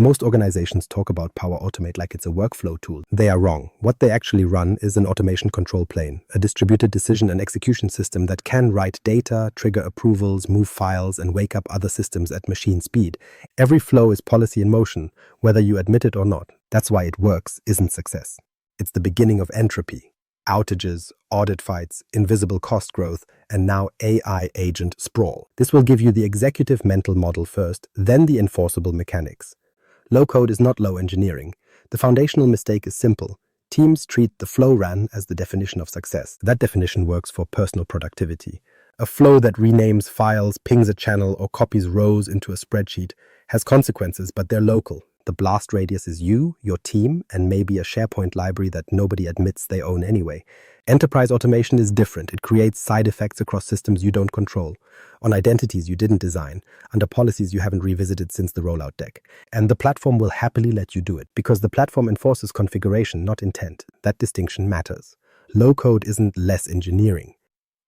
Most organizations talk about Power Automate like it's a workflow tool. They are wrong. What they actually run is an automation control plane, a distributed decision and execution system that can write data, trigger approvals, move files, and wake up other systems at machine speed. Every flow is policy in motion, whether you admit it or not. That's why it works isn't success. It's the beginning of entropy. Outages, audit fights, invisible cost growth, and now AI agent sprawl. This will give you the executive mental model first, then the enforceable mechanics. Low code is not low engineering. The foundational mistake is simple. Teams treat the flow ran as the definition of success. That definition works for personal productivity. A flow that renames files, pings a channel, or copies rows into a spreadsheet has consequences, but they're local. The blast radius is you, your team, and maybe a SharePoint library that nobody admits they own anyway. Enterprise automation is different. It creates side effects across systems you don't control, on identities you didn't design, under policies you haven't revisited since the rollout deck. And the platform will happily let you do it, because the platform enforces configuration, not intent. That distinction matters. Low code isn't less engineering.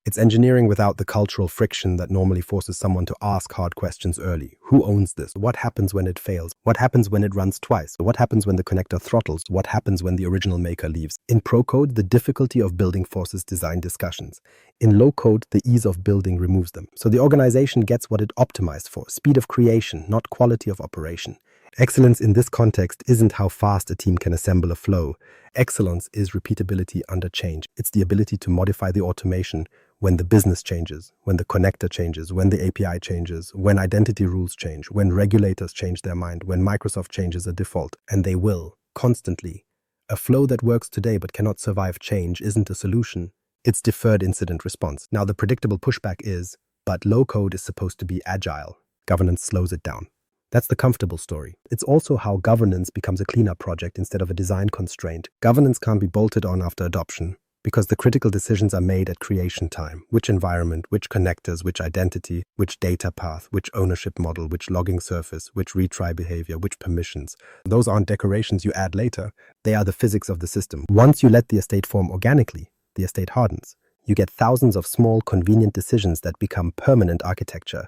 It's engineering without the cultural friction that normally forces someone to ask hard questions early. Who owns this? What happens when it fails? What happens when it runs twice? What happens when the connector throttles? What happens when the original maker leaves? In pro code, the difficulty of building forces design discussions. In low code, the ease of building removes them. So the organization gets what it optimized for: speed of creation, not quality of operation. Excellence in this context isn't how fast a team can assemble a flow. Excellence is repeatability under change. It's the ability to modify the automation when the business changes, when the connector changes, when the API changes, when identity rules change, when regulators change their mind, when Microsoft changes a default, and they will, constantly. A flow that works today but cannot survive change isn't a solution. It's deferred incident response. Now, the predictable pushback is, but low code is supposed to be agile. Governance slows it down. That's the comfortable story. It's also how governance becomes a cleanup project instead of a design constraint. Governance can't be bolted on after adoption, because the critical decisions are made at creation time. Which environment, which connectors, which identity, which data path, which ownership model, which logging surface, which retry behavior, which permissions. Those aren't decorations you add later. They are the physics of the system. Once you let the estate form organically, the estate hardens. You get thousands of small, convenient decisions that become permanent architecture,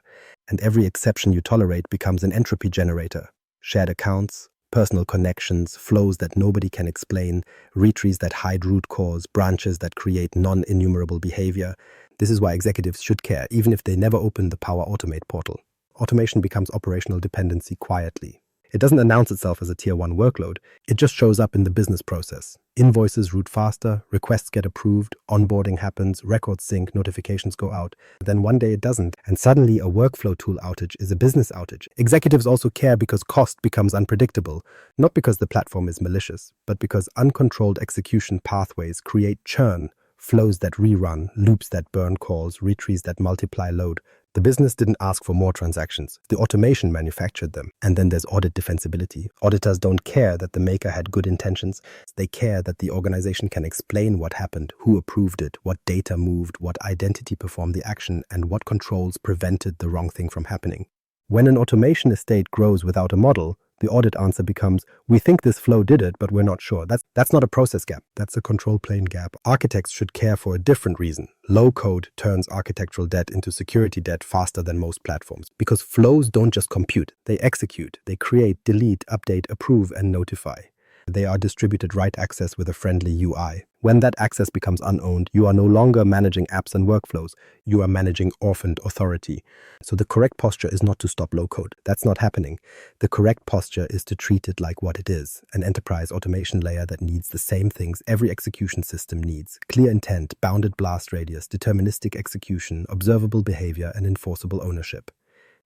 and every exception you tolerate becomes an entropy generator. Shared accounts, personal connections, flows that nobody can explain, retrees that hide root cause, branches that create non-enumerable behavior. This is why executives should care, even if they never open the Power Automate portal. Automation becomes operational dependency quietly. It doesn't announce itself as a tier 1 workload. It just shows up in the business process. Invoices route faster, requests get approved, onboarding happens, records sync, notifications go out. Then one day it doesn't, and suddenly a workflow tool outage is a business outage. Executives also care because cost becomes unpredictable, not because the platform is malicious, but because uncontrolled execution pathways create churn, flows that rerun, loops that burn calls, retrees that multiply load. The business didn't ask for more transactions. The automation manufactured them. And then there's audit defensibility. Auditors don't care that the maker had good intentions. They care that the organization can explain what happened, who approved it, what data moved, what identity performed the action, and what controls prevented the wrong thing from happening. When an automation estate grows without a model, the audit answer becomes, we think this flow did it, but we're not sure. That's not a process gap. That's a control plane gap. Architects should care for a different reason. Low code turns architectural debt into security debt faster than most platforms. Because flows don't just compute. They execute. They create, delete, update, approve, and notify. They are distributed write access with a friendly UI. When that access becomes unowned, you are no longer managing apps and workflows. You are managing orphaned authority. So the correct posture is not to stop low code. That's not happening. The correct posture is to treat it like what it is, an enterprise automation layer that needs the same things every execution system needs: clear intent, bounded blast radius, deterministic execution, observable behavior, and enforceable ownership.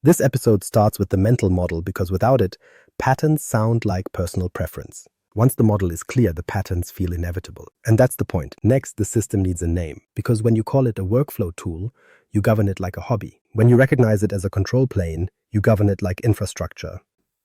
This episode starts with the mental model because without it, patterns sound like personal preference. Once the model is clear, the patterns feel inevitable. And that's the point. Next, the system needs a name, because when you call it a workflow tool, you govern it like a hobby. When you recognize it as a control plane, you govern it like infrastructure,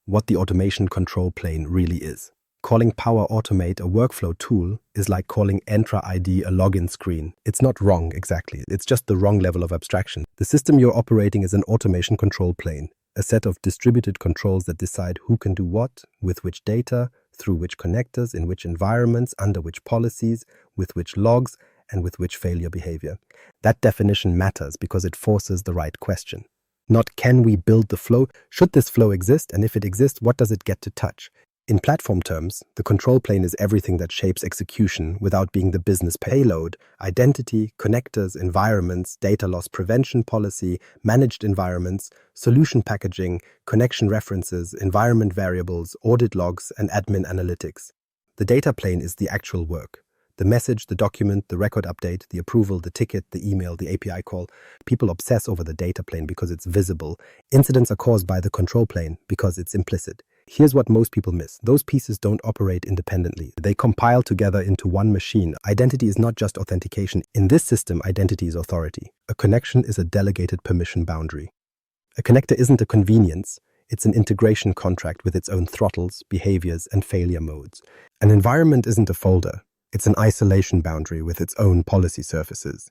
what the automation control plane really is. Calling Power Automate a workflow tool is like calling Entra ID a login screen. It's not wrong exactly. It's just the wrong level of abstraction. The system you're operating is an automation control plane, a set of distributed controls that decide who can do what, with which data, through which connectors, in which environments, under which policies, with which logs, and with which failure behavior. That definition matters because it forces the right question. Not can we build the flow? Should this flow exist? And if it exists, what does it get to touch? In platform terms, the control plane is everything that shapes execution without being the business payload: identity, connectors, environments, data loss prevention policy, managed environments, solution packaging, connection references, environment variables, audit logs, and admin analytics. The data plane is the actual work. The message, the document, the record update, the approval, the ticket, the email, the API call. People obsess over the data plane because it's visible. Incidents are caused by the control plane because it's implicit. Here's what most people miss. Those pieces don't operate independently. They compile together into one machine. Identity is not just authentication. In this system, identity is authority. A connection is a delegated permission boundary. A connector isn't a convenience. It's an integration contract with its own throttles, behaviors, and failure modes. An environment isn't a folder. It's an isolation boundary with its own policy surfaces.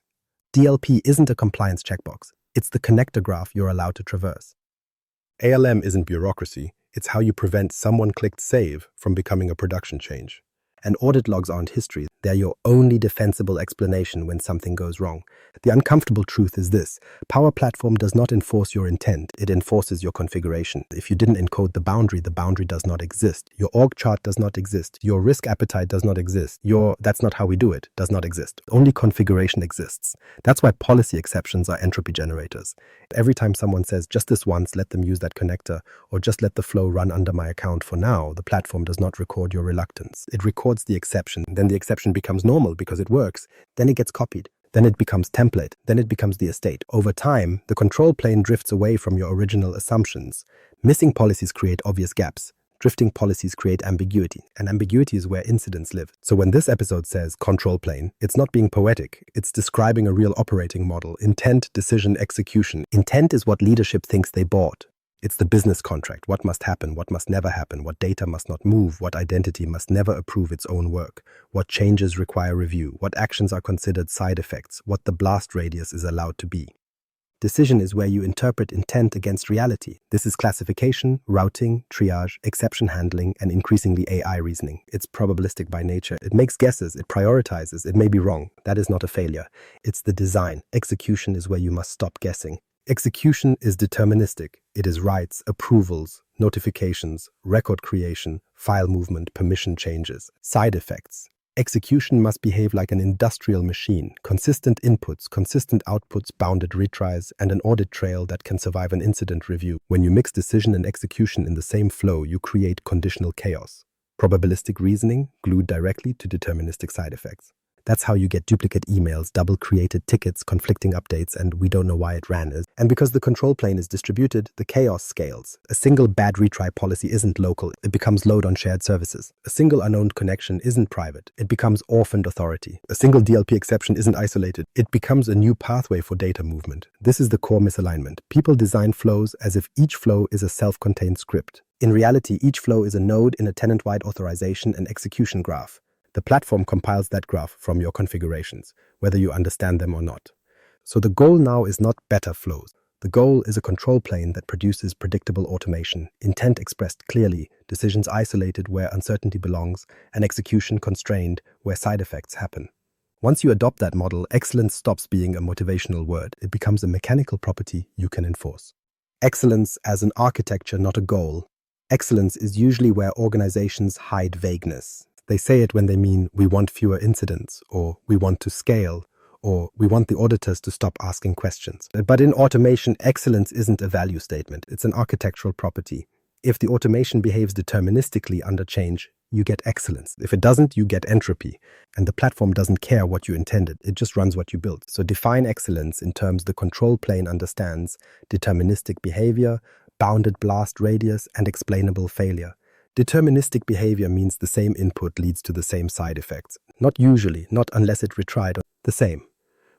DLP isn't a compliance checkbox. It's the connector graph you're allowed to traverse. ALM isn't bureaucracy. It's how you prevent someone clicked save from becoming a production change. And audit logs aren't history. They're your only defensible explanation when something goes wrong. The uncomfortable truth is this: Power Platform does not enforce your intent, it enforces your configuration. If you didn't encode the boundary does not exist. Your org chart does not exist. Your risk appetite does not exist. Your "that's not how we do it" does not exist. Only configuration exists. That's why policy exceptions are entropy generators. Every time someone says, just this once, let them use that connector, or just let the flow run under my account for now, the platform does not record your reluctance. It records the exception. Then the exception becomes normal because it works. Then it gets copied. Then it becomes template. Then it becomes the estate. Over time, the control plane drifts away from your original assumptions. Missing policies create obvious gaps. Drifting policies create ambiguity, and ambiguity is where incidents live. So when this episode says control plane, it's not being poetic. It's describing a real operating model: intent, decision, execution. Intent is what leadership thinks they bought. It's the business contract: what must happen, what must never happen, what data must not move, what identity must never approve its own work, what changes require review, what actions are considered side effects, what the blast radius is allowed to be. Decision is where you interpret intent against reality. This is classification, routing, triage, exception handling, and increasingly AI reasoning. It's probabilistic by nature. It makes guesses, it prioritizes, it may be wrong. That is not a failure. It's the design. Execution is where you must stop guessing. Execution is deterministic. It is rights, approvals, notifications, record creation, file movement, permission changes, side effects. Execution must behave like an industrial machine: consistent inputs, consistent outputs, bounded retries, and an audit trail that can survive an incident review. When you mix decision and execution in the same flow, you create conditional chaos. Probabilistic reasoning glued directly to deterministic side effects. That's how you get duplicate emails, double-created tickets, conflicting updates, and we don't know why it ran. And because the control plane is distributed, the chaos scales. A single bad retry policy isn't local, it becomes load on shared services. A single unowned connection isn't private, it becomes orphaned authority. A single DLP exception isn't isolated, it becomes a new pathway for data movement. This is the core misalignment. People design flows as if each flow is a self-contained script. In reality, each flow is a node in a tenant-wide authorization and execution graph. The platform compiles that graph from your configurations, whether you understand them or not. So the goal now is not better flows. The goal is a control plane that produces predictable automation, intent expressed clearly, decisions isolated where uncertainty belongs, and execution constrained where side effects happen. Once you adopt that model, excellence stops being a motivational word. It becomes a mechanical property you can enforce. Excellence as an architecture, not a goal. Excellence is usually where organizations hide vagueness. They say it when they mean we want fewer incidents, or we want to scale, or we want the auditors to stop asking questions. But in automation, excellence isn't a value statement. It's an architectural property. If the automation behaves deterministically under change, you get excellence. If it doesn't, you get entropy. And the platform doesn't care what you intended. It just runs what you built. So define excellence in terms the control plane understands: deterministic behavior, bounded blast radius, and explainable failure. Deterministic behavior means the same input leads to the same side effects. Not usually, not unless it retried, the same.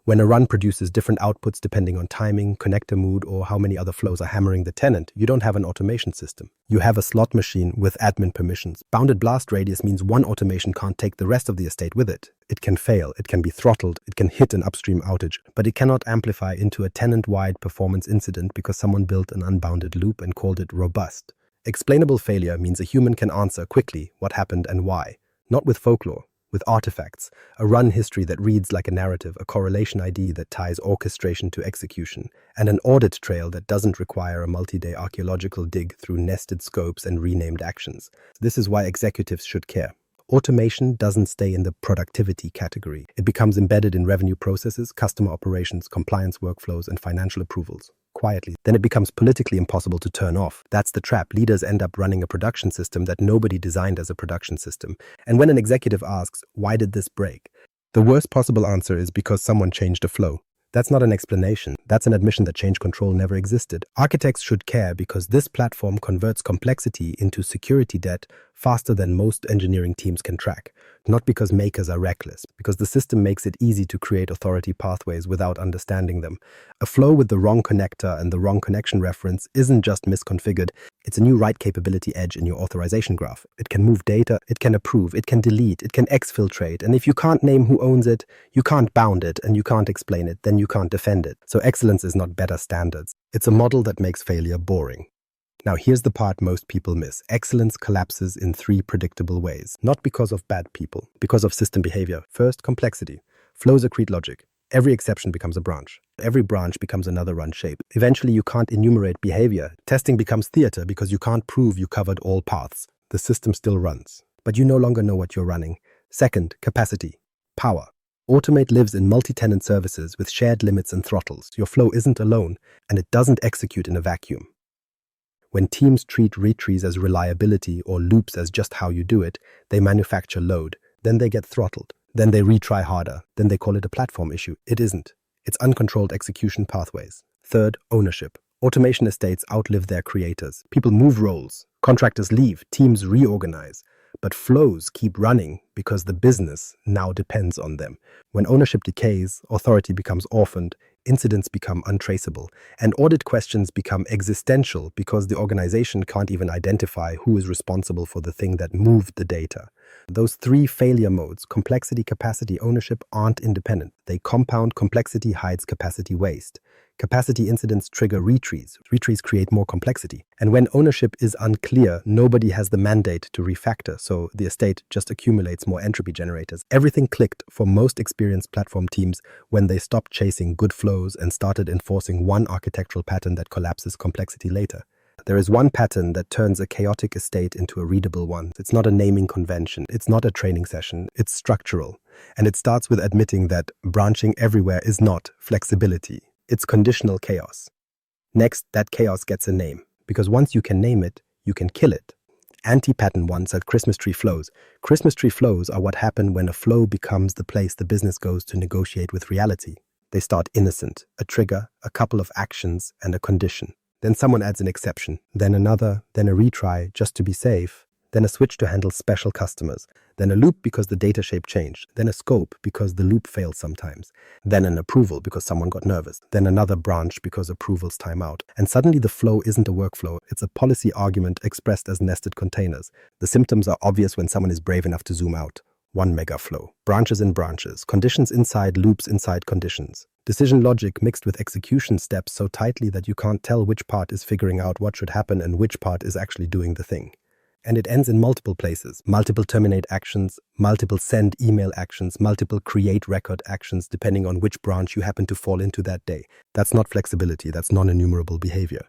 When a run produces different outputs depending on timing, connector mood, or how many other flows are hammering the tenant, you don't have an automation system. You have a slot machine with admin permissions. Bounded blast radius means one automation can't take the rest of the estate with it. It can fail, it can be throttled, it can hit an upstream outage, but it cannot amplify into a tenant-wide performance incident because someone built an unbounded loop and called it robust. Explainable failure means a human can answer quickly what happened and why, not with folklore, with artifacts, a run history that reads like a narrative, a correlation ID that ties orchestration to execution, and an audit trail that doesn't require a multi-day archaeological dig through nested scopes and renamed actions. This is why executives should care. Automation doesn't stay in the productivity category. It becomes embedded in revenue processes, customer operations, compliance workflows, and financial approvals. Quietly. Then it becomes politically impossible to turn off. That's the trap. Leaders end up running a production system that nobody designed as a production system. And when an executive asks, why did this break? The worst possible answer is because someone changed a flow. That's not an explanation. That's an admission that change control never existed. Architects should care because this platform converts complexity into security debt faster than most engineering teams can track. Not because makers are reckless, because the system makes it easy to create authority pathways without understanding them. A flow with the wrong connector and the wrong connection reference isn't just misconfigured, it's a new write capability edge in your authorization graph. It can move data, it can approve, it can delete, it can exfiltrate, and if you can't name who owns it, you can't bound it, and you can't explain it, then you can't defend it. So excellence is not better standards. It's a model that makes failure boring. Now here's the part most people miss. Excellence collapses in 3 predictable ways. Not because of bad people, because of system behavior. First, complexity. Flows accrete logic. Every exception becomes a branch. Every branch becomes another run shape. Eventually you can't enumerate behavior. Testing becomes theater because you can't prove you covered all paths. The system still runs, but you no longer know what you're running. Second, capacity. Power. Automate lives in multi-tenant services with shared limits and throttles. Your flow isn't alone, and it doesn't execute in a vacuum. When teams treat retrees as reliability or loops as just how you do it, they manufacture load. Then they get throttled. Then they retry harder. Then they call it a platform issue. It isn't. It's uncontrolled execution pathways. Third, ownership. Automation estates outlive their creators. People move roles. Contractors leave. Teams reorganize. But flows keep running because the business now depends on them. When ownership decays, authority becomes orphaned, incidents become untraceable, and audit questions become existential because the organization can't even identify who is responsible for the thing that moved the data. Those 3 failure modes, complexity, capacity, ownership, aren't independent. They compound. Complexity hides capacity waste. Capacity incidents trigger retrees. Retrees create more complexity. And when ownership is unclear, nobody has the mandate to refactor, so the estate just accumulates more entropy generators. Everything clicked for most experienced platform teams when they stopped chasing good flows and started enforcing one architectural pattern that collapses complexity later. There is one pattern that turns a chaotic estate into a readable one. It's not a naming convention. It's not a training session. It's structural. And it starts with admitting that branching everywhere is not flexibility. It's conditional chaos. Next, that chaos gets a name, because once you can name it, you can kill it. Anti-pattern 1 said Christmas tree flows. Christmas tree flows are what happen when a flow becomes the place the business goes to negotiate with reality. They start innocent, a trigger, a couple of actions, and a condition. Then someone adds an exception, then another, then a retry just to be safe, then a switch to handle special customers, then a loop because the data shape changed, then a scope because the loop fails sometimes, then an approval because someone got nervous, then another branch because approvals time out. And suddenly the flow isn't a workflow, it's a policy argument expressed as nested containers. The symptoms are obvious when someone is brave enough to zoom out. One mega flow, branches in branches, conditions inside loops inside conditions. Decision logic mixed with execution steps so tightly that you can't tell which part is figuring out what should happen and which part is actually doing the thing. And it ends in multiple places. Multiple terminate actions, multiple send email actions, multiple create record actions depending on which branch you happen to fall into that day. That's not flexibility, that's non-enumerable behavior.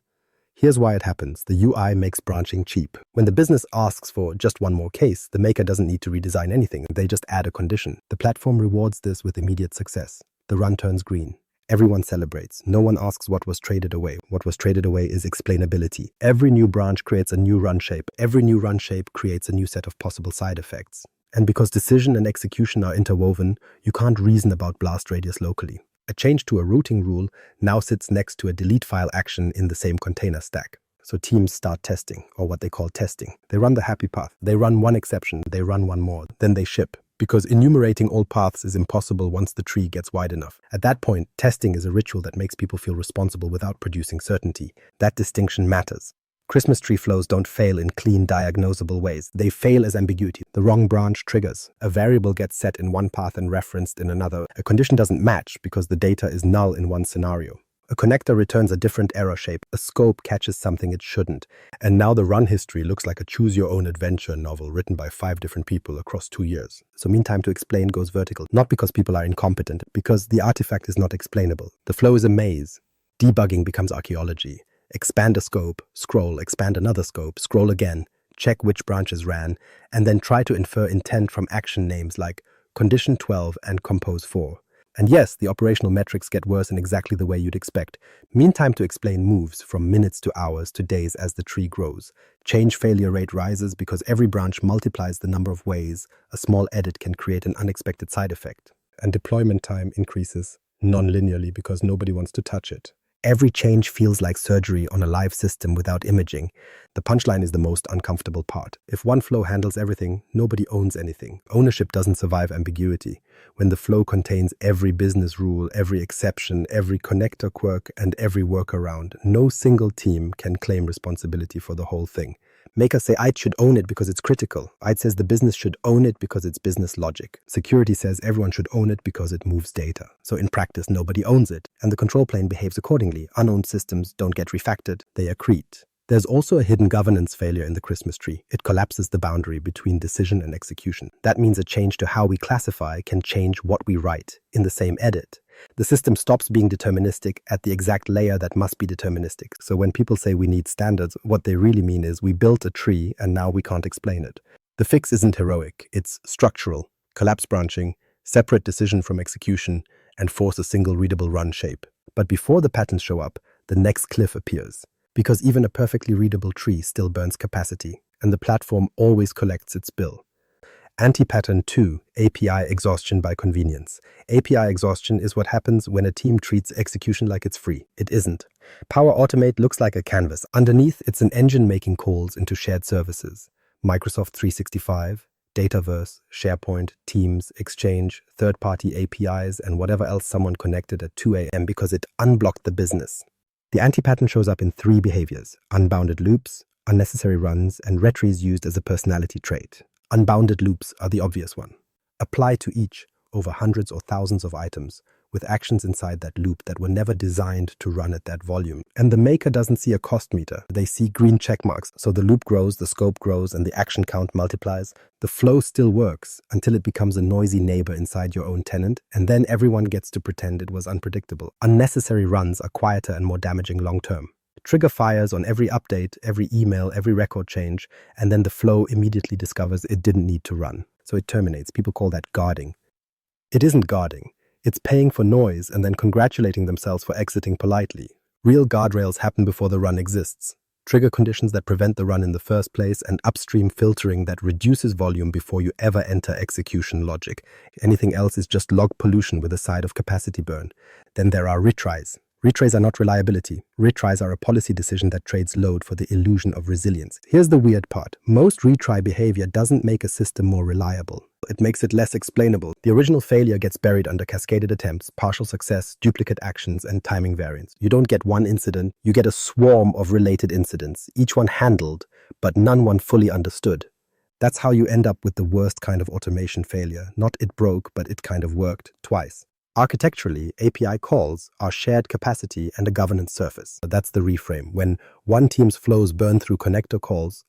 Here's why it happens. The UI makes branching cheap. When the business asks for just one more case, the maker doesn't need to redesign anything. They just add a condition. The platform rewards this with immediate success. The run turns green. Everyone celebrates. No one asks what was traded away. What was traded away is explainability. Every new branch creates a new run shape. Every new run shape creates a new set of possible side effects. And because decision and execution are interwoven, you can't reason about blast radius locally. A change to a routing rule now sits next to a delete file action in the same container stack. So teams start testing, or what they call testing. They run the happy path. They run one exception. They run one more. Then they ship. Because enumerating all paths is impossible once the tree gets wide enough. At that point, testing is a ritual that makes people feel responsible without producing certainty. That distinction matters. Christmas tree flows don't fail in clean, diagnosable ways. They fail as ambiguity. The wrong branch triggers. A variable gets set in one path and referenced in another. A condition doesn't match because the data is null in one scenario. A connector returns a different error shape, a scope catches something it shouldn't, and now the run history looks like a choose-your-own-adventure novel written by 5 different people across 2 years. So mean time to explain goes vertical, not because people are incompetent, because the artifact is not explainable. The flow is a maze. Debugging becomes archaeology. Expand a scope, scroll, expand another scope, scroll again, check which branches ran, and then try to infer intent from action names like condition 12 and compose 4. And yes, the operational metrics get worse in exactly the way you'd expect. Mean time to explain moves from minutes to hours to days as the tree grows. Change failure rate rises because every branch multiplies the number of ways a small edit can create an unexpected side effect. And deployment time increases non-linearly because nobody wants to touch it. Every change feels like surgery on a live system without imaging. The punchline is the most uncomfortable part. If one flow handles everything, nobody owns anything. Ownership doesn't survive ambiguity. When the flow contains every business rule, every exception, every connector quirk, and every workaround, no single team can claim responsibility for the whole thing. Makers say IT should own it because it's critical. IT says the business should own it because it's business logic. Security says everyone should own it because it moves data. So in practice, nobody owns it, and the control plane behaves accordingly. Unowned systems don't get refactored, they accrete. There's also a hidden governance failure in the Christmas tree. It collapses the boundary between decision and execution. That means a change to how we classify can change what we write in the same edit. The system stops being deterministic at the exact layer that must be deterministic. So when people say we need standards, what they really mean is we built a tree and now we can't explain it. The fix isn't heroic, it's structural. Collapse branching, separate decision from execution, and force a single readable run shape. But before the patterns show up, the next cliff appears. Because even a perfectly readable tree still burns capacity, and the platform always collects its bill. Anti-pattern 2, API exhaustion by convenience. API exhaustion is what happens when a team treats execution like it's free. It isn't. Power Automate looks like a canvas. Underneath, it's an engine making calls into shared services. Microsoft 365, Dataverse, SharePoint, Teams, Exchange, third-party APIs, and whatever else someone connected at 2 a.m. because it unblocked the business. The anti-pattern shows up in 3 behaviors: unbounded loops, unnecessary runs, and retries used as a personality trait. Unbounded loops are the obvious one. Apply to each over hundreds or thousands of items with actions inside that loop that were never designed to run at that volume. And the maker doesn't see a cost meter. They see green check marks. So the loop grows, the scope grows, and the action count multiplies. The flow still works until it becomes a noisy neighbor inside your own tenant, and then everyone gets to pretend it was unpredictable. Unnecessary runs are quieter and more damaging long-term. Trigger fires on every update, every email, every record change, and then the flow immediately discovers it didn't need to run. So it terminates. People call that guarding. It isn't guarding. It's paying for noise and then congratulating themselves for exiting politely. Real guardrails happen before the run exists. Trigger conditions that prevent the run in the first place, and upstream filtering that reduces volume before you ever enter execution logic. Anything else is just log pollution with a side of capacity burn. Then there are retries. Retries are not reliability. Retries are a policy decision that trades load for the illusion of resilience. Here's the weird part. Most retry behavior doesn't make a system more reliable. It makes it less explainable. The original failure gets buried under cascaded attempts, partial success, duplicate actions, and timing variance. You don't get one incident, you get a swarm of related incidents, each one handled, but none one fully understood. That's how you end up with the worst kind of automation failure. Not it broke, but it kind of worked twice. Architecturally, API calls are shared capacity and a governance surface. That's the reframe. When one team's flows burn through connector calls,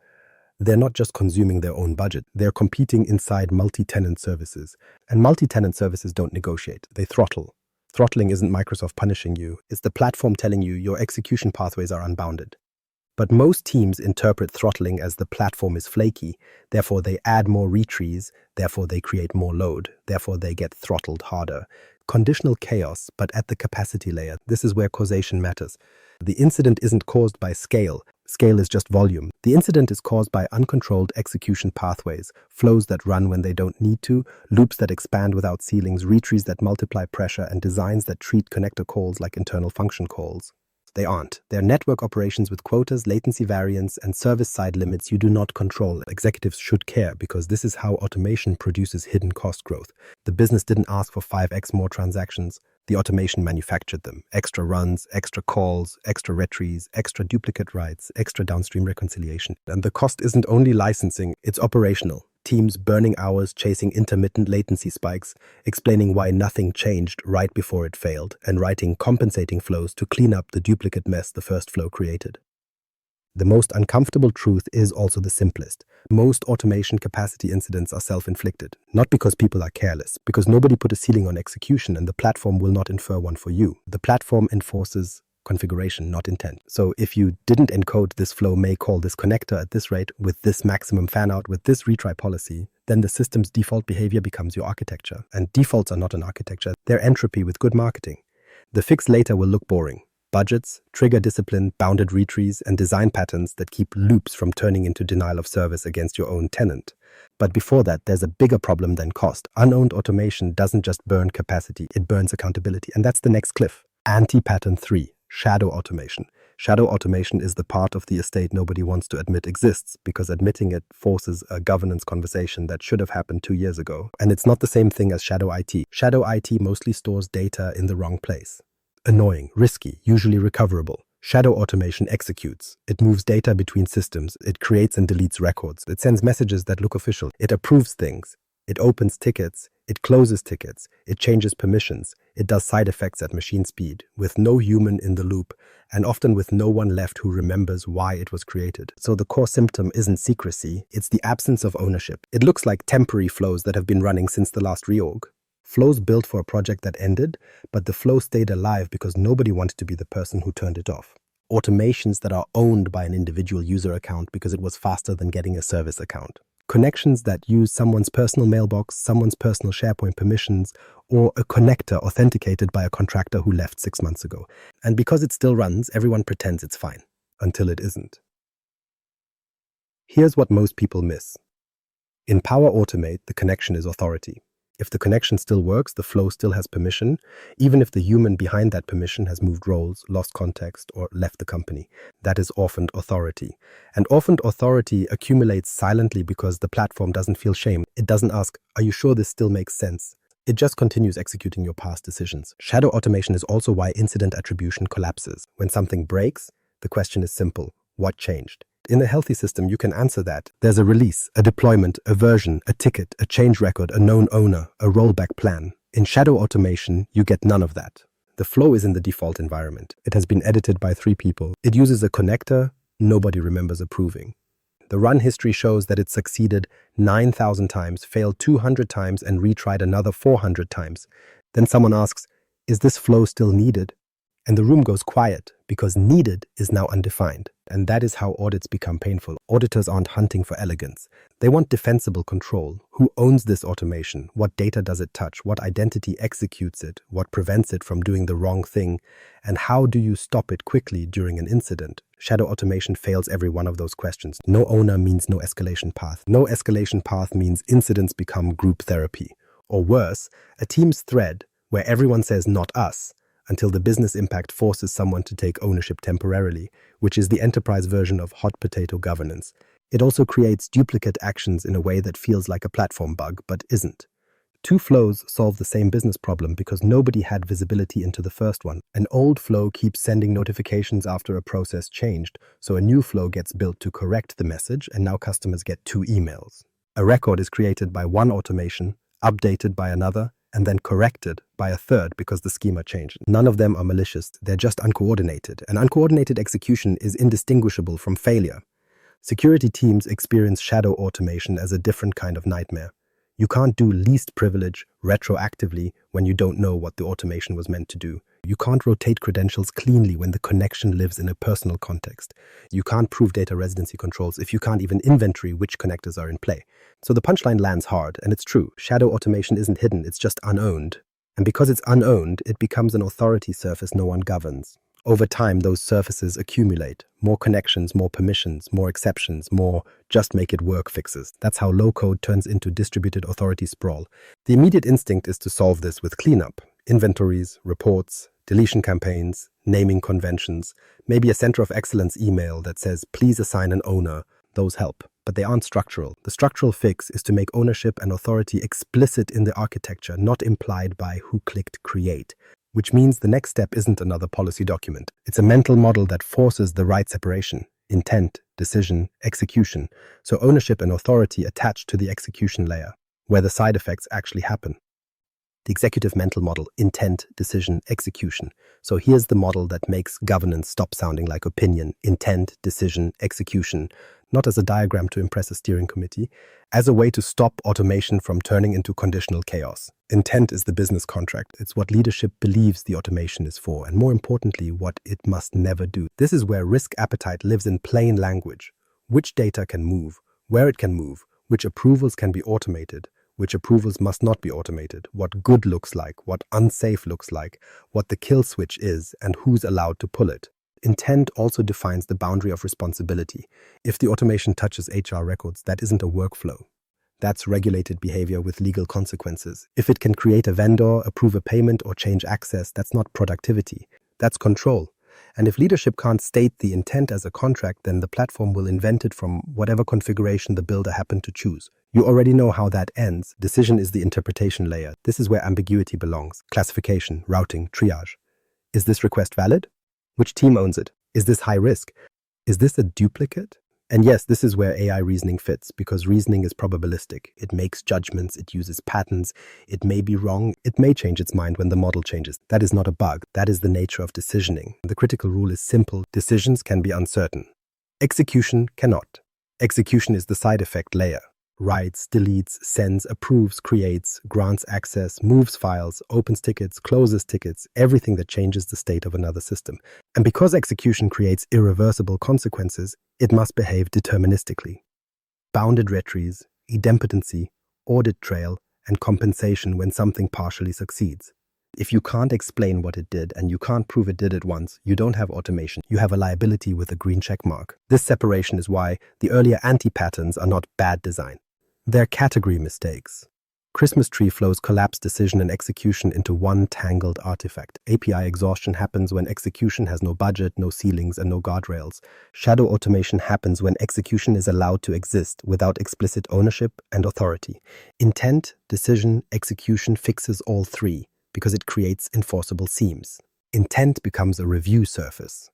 they're not just consuming their own budget. They're competing inside multi-tenant services. And multi-tenant services don't negotiate. They throttle. Throttling isn't Microsoft punishing you. It's the platform telling you your execution pathways are unbounded. But most teams interpret throttling as the platform is flaky, therefore they add more retries, therefore they create more load, therefore they get throttled harder. Conditional chaos, but at the capacity layer. This is where causation matters. The incident isn't caused by scale. Scale is just volume. The incident is caused by uncontrolled execution pathways, flows that run when they don't need to, loops that expand without ceilings, retries that multiply pressure, and designs that treat connector calls like internal function calls. They aren't. They're network operations with quotas, latency variance, and service-side limits you do not control. Executives should care because this is how automation produces hidden cost growth. The business didn't ask for 5x more transactions. The automation manufactured them. Extra runs, extra calls, extra retries, extra duplicate writes, extra downstream reconciliation. And the cost isn't only licensing, it's operational. teams burning hours chasing intermittent latency spikes, explaining why nothing changed right before it failed, and writing compensating flows to clean up the duplicate mess the first flow created. The most uncomfortable truth is also the simplest. Most automation capacity incidents are self-inflicted, not because people are careless, because nobody put a ceiling on execution and the platform will not infer one for you. The platform enforces configuration, not intent. So if you didn't encode this flow may call this connector at this rate with this maximum fanout with this retry policy, then the system's default behavior becomes your architecture. And defaults are not an architecture, they're entropy with good marketing. The fix later will look boring. Budgets, trigger discipline, bounded retries, and design patterns that keep loops from turning into denial of service against your own tenant. But before that, there's a bigger problem than cost. Unowned automation doesn't just burn capacity, it burns accountability. And that's the next cliff. Anti-pattern 3, shadow automation. Shadow automation is the part of the estate nobody wants to admit exists, because admitting it forces a governance conversation that should have happened 2 years ago. And it's not the same thing as shadow IT. Shadow IT mostly stores data in the wrong place. Annoying, risky, usually recoverable. Shadow automation executes. It moves data between systems. It creates and deletes records. It sends messages that look official. It approves things. It opens tickets. It closes tickets. It changes permissions. It does side effects at machine speed, with no human in the loop, and often with no one left who remembers why it was created. So the core symptom isn't secrecy, it's the absence of ownership. It looks like temporary flows that have been running since the last reorg. Flows built for a project that ended, but the flow stayed alive because nobody wanted to be the person who turned it off. Automations that are owned by an individual user account because it was faster than getting a service account. Connections that use someone's personal mailbox, someone's personal SharePoint permissions, or a connector authenticated by a contractor who left 6 months ago. And because it still runs, everyone pretends it's fine, until it isn't. Here's what most people miss. In Power Automate, the connection is authority. If the connection still works, the flow still has permission, even if the human behind that permission has moved roles, lost context, or left the company. That is orphaned authority. And orphaned authority accumulates silently because the platform doesn't feel shame. It doesn't ask, are you sure this still makes sense? It just continues executing your past decisions. Shadow automation is also why incident attribution collapses. When something breaks, the question is simple. What changed? In a healthy system, you can answer that. There's a release, a deployment, a version, a ticket, a change record, a known owner, a rollback plan. In shadow automation, you get none of that. The flow is in the default environment. It has been edited by 3 people. It uses a connector nobody remembers approving. The run history shows that it succeeded 9,000 times, failed 200 times, and retried another 400 times. Then someone asks, is this flow still needed? And the room goes quiet because needed is now undefined. And that is how audits become painful. Auditors aren't hunting for elegance. They want defensible control. Who owns this automation? What data does it touch? What identity executes it? What prevents it from doing the wrong thing? And how do you stop it quickly during an incident? Shadow automation fails every one of those questions. No owner means no escalation path. No escalation path means incidents become group therapy. Or worse, a team's thread where everyone says not us, until the business impact forces someone to take ownership temporarily, which is the enterprise version of hot potato governance. It also creates duplicate actions in a way that feels like a platform bug, but isn't. 2 flows solve the same business problem because nobody had visibility into the first one. An old flow keeps sending notifications after a process changed, so a new flow gets built to correct the message, and now customers get 2 emails. A record is created by one automation, updated by another, and then corrected by a third because the schema changed. None of them are malicious, they're just uncoordinated. And uncoordinated execution is indistinguishable from failure. Security teams experience shadow automation as a different kind of nightmare. You can't do least privilege retroactively when you don't know what the automation was meant to do. You can't rotate credentials cleanly when the connection lives in a personal context. You can't prove data residency controls if you can't even inventory which connectors are in play. So the punchline lands hard, and it's true. Shadow automation isn't hidden, it's just unowned. And because it's unowned, it becomes an authority surface no one governs. Over time, those surfaces accumulate. More connections, more permissions, more exceptions, more just make it work fixes. That's how low-code turns into distributed authority sprawl. The immediate instinct is to solve this with cleanup. Inventories, reports, deletion campaigns, naming conventions, maybe a center of excellence email that says, please assign an owner. Those help, but they aren't structural. The structural fix is to make ownership and authority explicit in the architecture, not implied by who clicked create. Which means the next step isn't another policy document. It's a mental model that forces the right separation. intent, decision, execution, so ownership and authority attached to the execution layer, where the side effects actually happen. The executive mental model, intent, decision, execution. So here's the model that makes governance stop sounding like opinion, intent, decision, execution, not as a diagram to impress a steering committee, as a way to stop automation from turning into conditional chaos. Intent is the business contract. It's what leadership believes the automation is for, and more importantly, what it must never do. This is where risk appetite lives in plain language. Which data can move, where it can move, which approvals can be automated, which approvals must not be automated, what good looks like, what unsafe looks like, what the kill switch is, and who's allowed to pull it. Intent also defines the boundary of responsibility. If the automation touches HR records, that isn't a workflow. That's regulated behavior with legal consequences. If it can create a vendor, approve a payment, or change access, that's not productivity. That's control. And if leadership can't state the intent as a contract, then the platform will invent it from whatever configuration the builder happened to choose. You already know how that ends. Decision is the interpretation layer. This is where ambiguity belongs. Classification, routing, triage. Is this request valid? Which team owns it? Is this high risk? Is this a duplicate? And yes, this is where AI reasoning fits, because reasoning is probabilistic. It makes judgments, it uses patterns, it may be wrong, it may change its mind when the model changes. That is not a bug, that is the nature of decisioning. The critical rule is simple: decisions can be uncertain. Execution cannot. Execution is the side effect layer. Writes, deletes, sends, approves, creates, grants access, moves files, opens tickets, closes tickets, everything that changes the state of another system. And because execution creates irreversible consequences, it must behave deterministically. Bounded retries, idempotency, audit trail, and compensation when something partially succeeds. If you can't explain what it did and you can't prove it did it once, you don't have automation. You have a liability with a green check mark. This separation is why the earlier anti-patterns are not bad design. They're category mistakes. Christmas tree flows collapse decision and execution into one tangled artifact. API exhaustion happens when execution has no budget, no ceilings, and no guardrails. Shadow automation happens when execution is allowed to exist without explicit ownership and authority. Intent, decision, execution fixes all three because it creates enforceable seams. Intent becomes a review surface.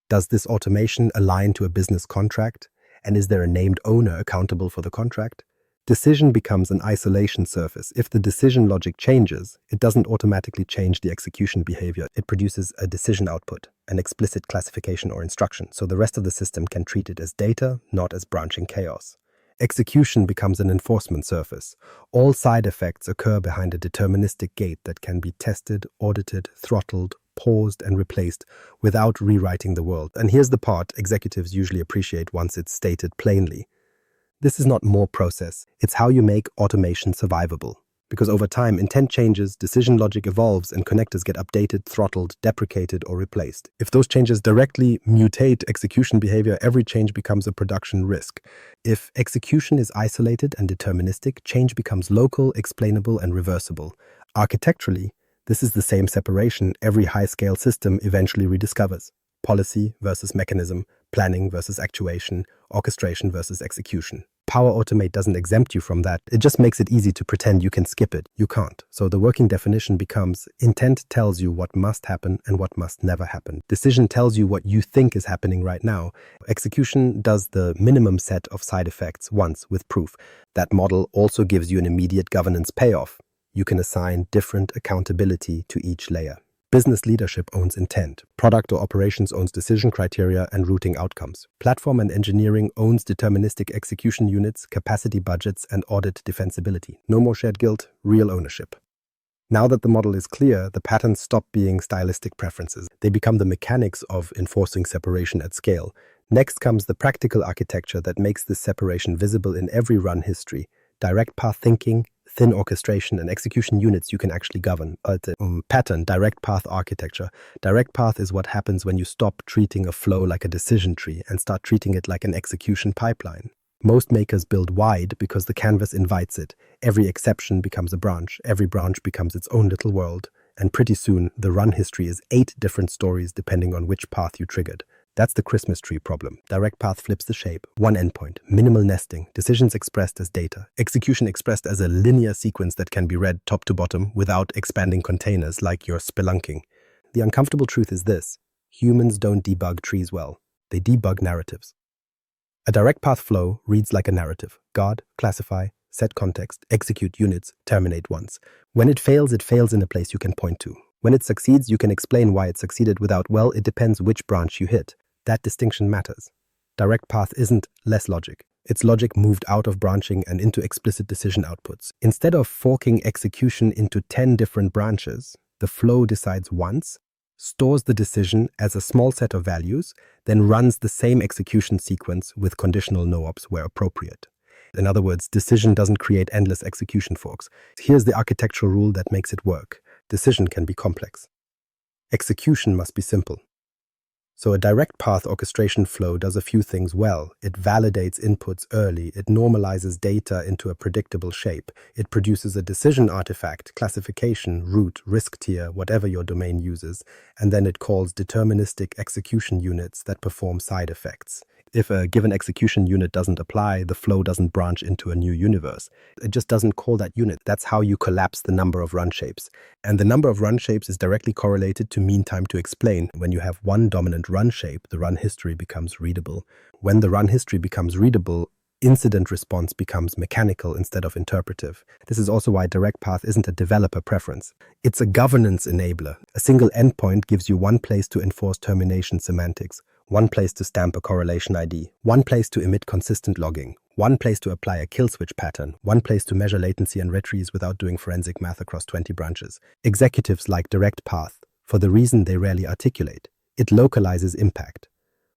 Does this automation align to a business contract? And is there a named owner accountable for the contract? Decision becomes an isolation surface. If the decision logic changes, it doesn't automatically change the execution behavior. It produces a decision output, an explicit classification or instruction, so the rest of the system can treat it as data, not as branching chaos. Execution becomes an enforcement surface. All side effects occur behind a deterministic gate that can be tested, audited, throttled, paused, and replaced without rewriting the world. And here's the part executives usually appreciate once it's stated plainly. This is not more process, it's how you make automation survivable. Because over time, intent changes, decision logic evolves, and connectors get updated, throttled, deprecated, or replaced. If those changes directly mutate execution behavior, every change becomes a production risk. If execution is isolated and deterministic, change becomes local, explainable, and reversible. Architecturally, this is the same separation every high-scale system eventually rediscovers. Policy versus mechanism, planning versus actuation, orchestration versus execution. Power Automate doesn't exempt you from that. It just makes it easy to pretend you can skip it. You can't. So the working definition becomes: intent tells you what must happen and what must never happen. Decision tells you what you think is happening right now. Execution does the minimum set of side effects once with proof. That model also gives you an immediate governance payoff. You can assign different accountability to each layer. Business leadership owns intent. Product or operations owns decision criteria and routing outcomes. Platform and engineering owns deterministic execution units, capacity budgets, and audit defensibility. No more shared guilt, real ownership. Now that the model is clear, the patterns stop being stylistic preferences. They become the mechanics of enforcing separation at scale. Next comes the practical architecture that makes this separation visible in every run history. Direct path thinking, thin orchestration, and execution units you can actually govern. Pattern, direct path architecture. Direct path is what happens when you stop treating a flow like a decision tree and start treating it like an execution pipeline. Most makers build wide because the canvas invites it. Every exception becomes a branch. Every branch becomes its own little world. And pretty soon, the run history is 8 different stories depending on which path you triggered. That's the Christmas tree problem. Direct path flips the shape. One endpoint. Minimal nesting. Decisions expressed as data. Execution expressed as a linear sequence that can be read top to bottom without expanding containers like you're spelunking. The uncomfortable truth is this: humans don't debug trees well. They debug narratives. A direct path flow reads like a narrative. Guard, classify, set context, execute units, terminate once. When it fails in a place you can point to. When it succeeds, you can explain why it succeeded without, well, it depends which branch you hit. That distinction matters. Direct path isn't less logic. It's logic moved out of branching and into explicit decision outputs. Instead of forking execution into 10 different branches, the flow decides once, stores the decision as a small set of values, then runs the same execution sequence with conditional no-ops where appropriate. In other words, decision doesn't create endless execution forks. Here's the architectural rule that makes it work. Decision can be complex. Execution must be simple. So a direct path orchestration flow does a few things well. It validates inputs early. It normalizes data into a predictable shape. It produces a decision artifact, classification, route, risk tier, whatever your domain uses. And then it calls deterministic execution units that perform side effects. If a given execution unit doesn't apply, the flow doesn't branch into a new universe. It just doesn't call that unit. That's how you collapse the number of run shapes. And the number of run shapes is directly correlated to mean time to explain. When you have one dominant run shape, the run history becomes readable. When the run history becomes readable, incident response becomes mechanical instead of interpretive. This is also why direct path isn't a developer preference. It's a governance enabler. A single endpoint gives you one place to enforce termination semantics, one place to stamp a correlation ID, one place to emit consistent logging, one place to apply a kill switch pattern, one place to measure latency and retrieve without doing forensic math across 20 branches. Executives like direct path for the reason they rarely articulate. It localizes impact.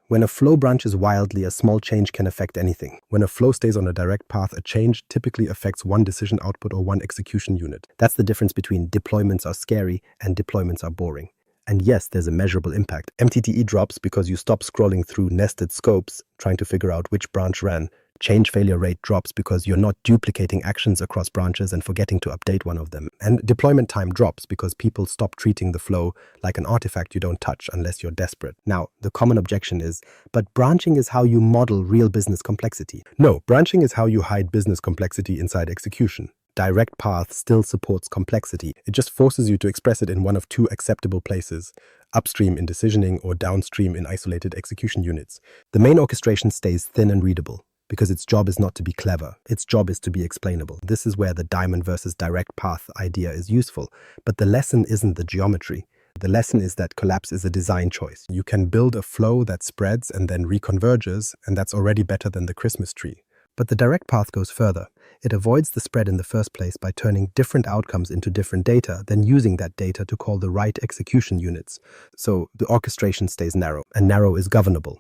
When a flow branches wildly, a small change can affect anything. When a flow stays on a direct path, a change typically affects one decision output or one execution unit. That's the difference between deployments are scary and deployments are boring. And yes, there's a measurable impact. MTTE drops because you stop scrolling through nested scopes trying to figure out which branch ran. Change failure rate drops because you're not duplicating actions across branches and forgetting to update one of them. And deployment time drops because people stop treating the flow like an artifact you don't touch unless you're desperate. Now, the common objection is, but branching is how you model real business complexity. No, branching is how you hide business complexity inside execution. Direct path still supports complexity. It just forces you to express it in one of two acceptable places, upstream in decisioning or downstream in isolated execution units. The main orchestration stays thin and readable because its job is not to be clever. Its job is to be explainable. This is where the diamond versus direct path idea is useful. But the lesson isn't the geometry. The lesson is that collapse is a design choice. You can build a flow that spreads and then reconverges, and that's already better than the Christmas tree. But the direct path goes further. It avoids the spread in the first place by turning different outcomes into different data, then using that data to call the right execution units. So the orchestration stays narrow, and narrow is governable.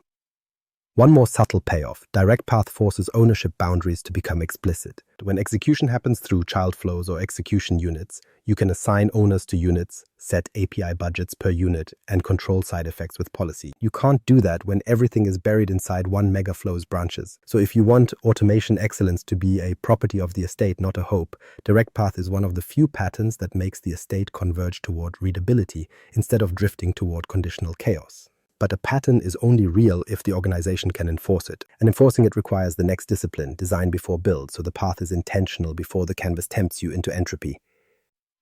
One more subtle payoff, direct path forces ownership boundaries to become explicit. When execution happens through child flows or execution units, you can assign owners to units, set API budgets per unit, and control side effects with policy. You can't do that when everything is buried inside one megaflow's branches. So if you want automation excellence to be a property of the estate, not a hope, direct path is one of the few patterns that makes the estate converge toward readability instead of drifting toward conditional chaos. But a pattern is only real if the organization can enforce it. And enforcing it requires the next discipline, design before build, so the path is intentional before the canvas tempts you into entropy.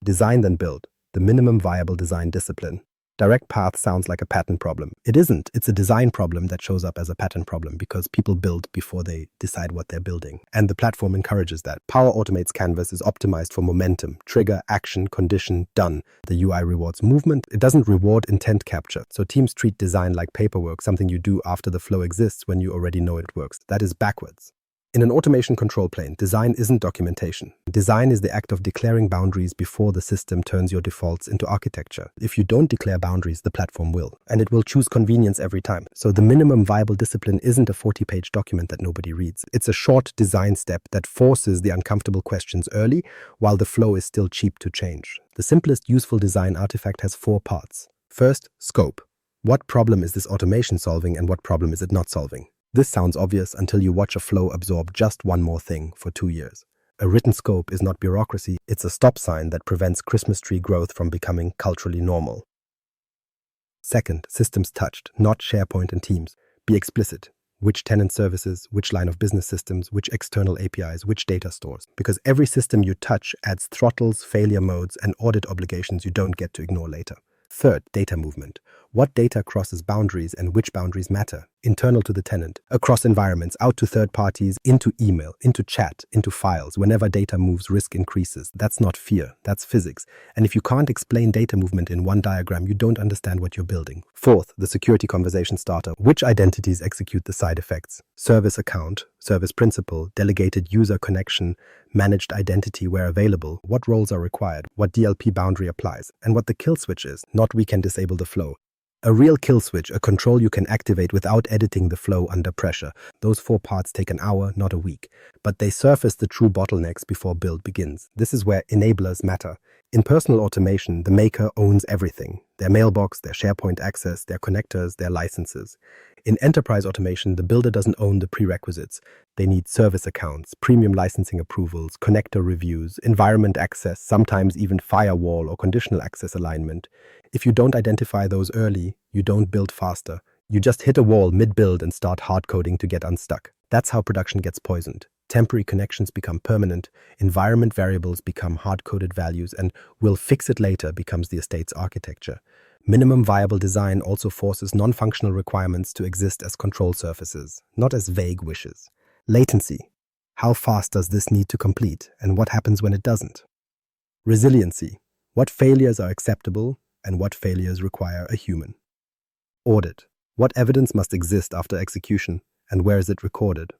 Design then build, the minimum viable design discipline. Direct path sounds like a pattern problem. It isn't. It's a design problem that shows up as a pattern problem because people build before they decide what they're building. And the platform encourages that. Power Automate's canvas is optimized for momentum, trigger, action, condition, done. The UI rewards movement. It doesn't reward intent capture. So teams treat design like paperwork, something you do after the flow exists when you already know it works. That is backwards. In an automation control plane, design isn't documentation. Design is the act of declaring boundaries before the system turns your defaults into architecture. If you don't declare boundaries, the platform will. And it will choose convenience every time. So the minimum viable discipline isn't a 40-page document that nobody reads. It's a short design step that forces the uncomfortable questions early while the flow is still cheap to change. The simplest useful design artifact has 4 parts. First, scope. What problem is this automation solving and what problem is it not solving? This sounds obvious until you watch a flow absorb just one more thing for 2 years. A written scope is not bureaucracy, it's a stop sign that prevents Christmas tree growth from becoming culturally normal. Second, systems touched, not SharePoint and Teams. Be explicit. Which tenant services, which line of business systems, which external APIs, which data stores. Because every system you touch adds throttles, failure modes, and audit obligations you don't get to ignore later. Third, data movement. What data crosses boundaries and which boundaries matter? Internal to the tenant, across environments, out to third parties, into email, into chat, into files. Whenever data moves, risk increases. That's not fear, that's physics. And if you can't explain data movement in one diagram, you don't understand what you're building. Fourth, the security conversation starter. Which identities execute the side effects? Service account, service principal, delegated user connection, managed identity where available, what roles are required, what DLP boundary applies, and what the kill switch is, not we can disable the flow. A real kill switch, a control you can activate without editing the flow under pressure. Those 4 parts take an hour, not a week. But they surface the true bottlenecks before build begins. This is where enablers matter. In personal automation, the maker owns everything. Their mailbox, their SharePoint access, their connectors, their licenses. In enterprise automation, the builder doesn't own the prerequisites. They need service accounts, premium licensing approvals, connector reviews, environment access, sometimes even firewall or conditional access alignment. If you don't identify those early, you don't build faster. You just hit a wall mid-build and start hard coding to get unstuck. That's how production gets poisoned. Temporary connections become permanent, environment variables become hard-coded values, and "we'll fix it later" becomes the estate's architecture. Minimum viable design also forces non-functional requirements to exist as control surfaces, not as vague wishes. Latency. How fast does this need to complete, and what happens when it doesn't? Resiliency. What failures are acceptable, and what failures require a human? Audit. What evidence must exist after execution, and where is it recorded?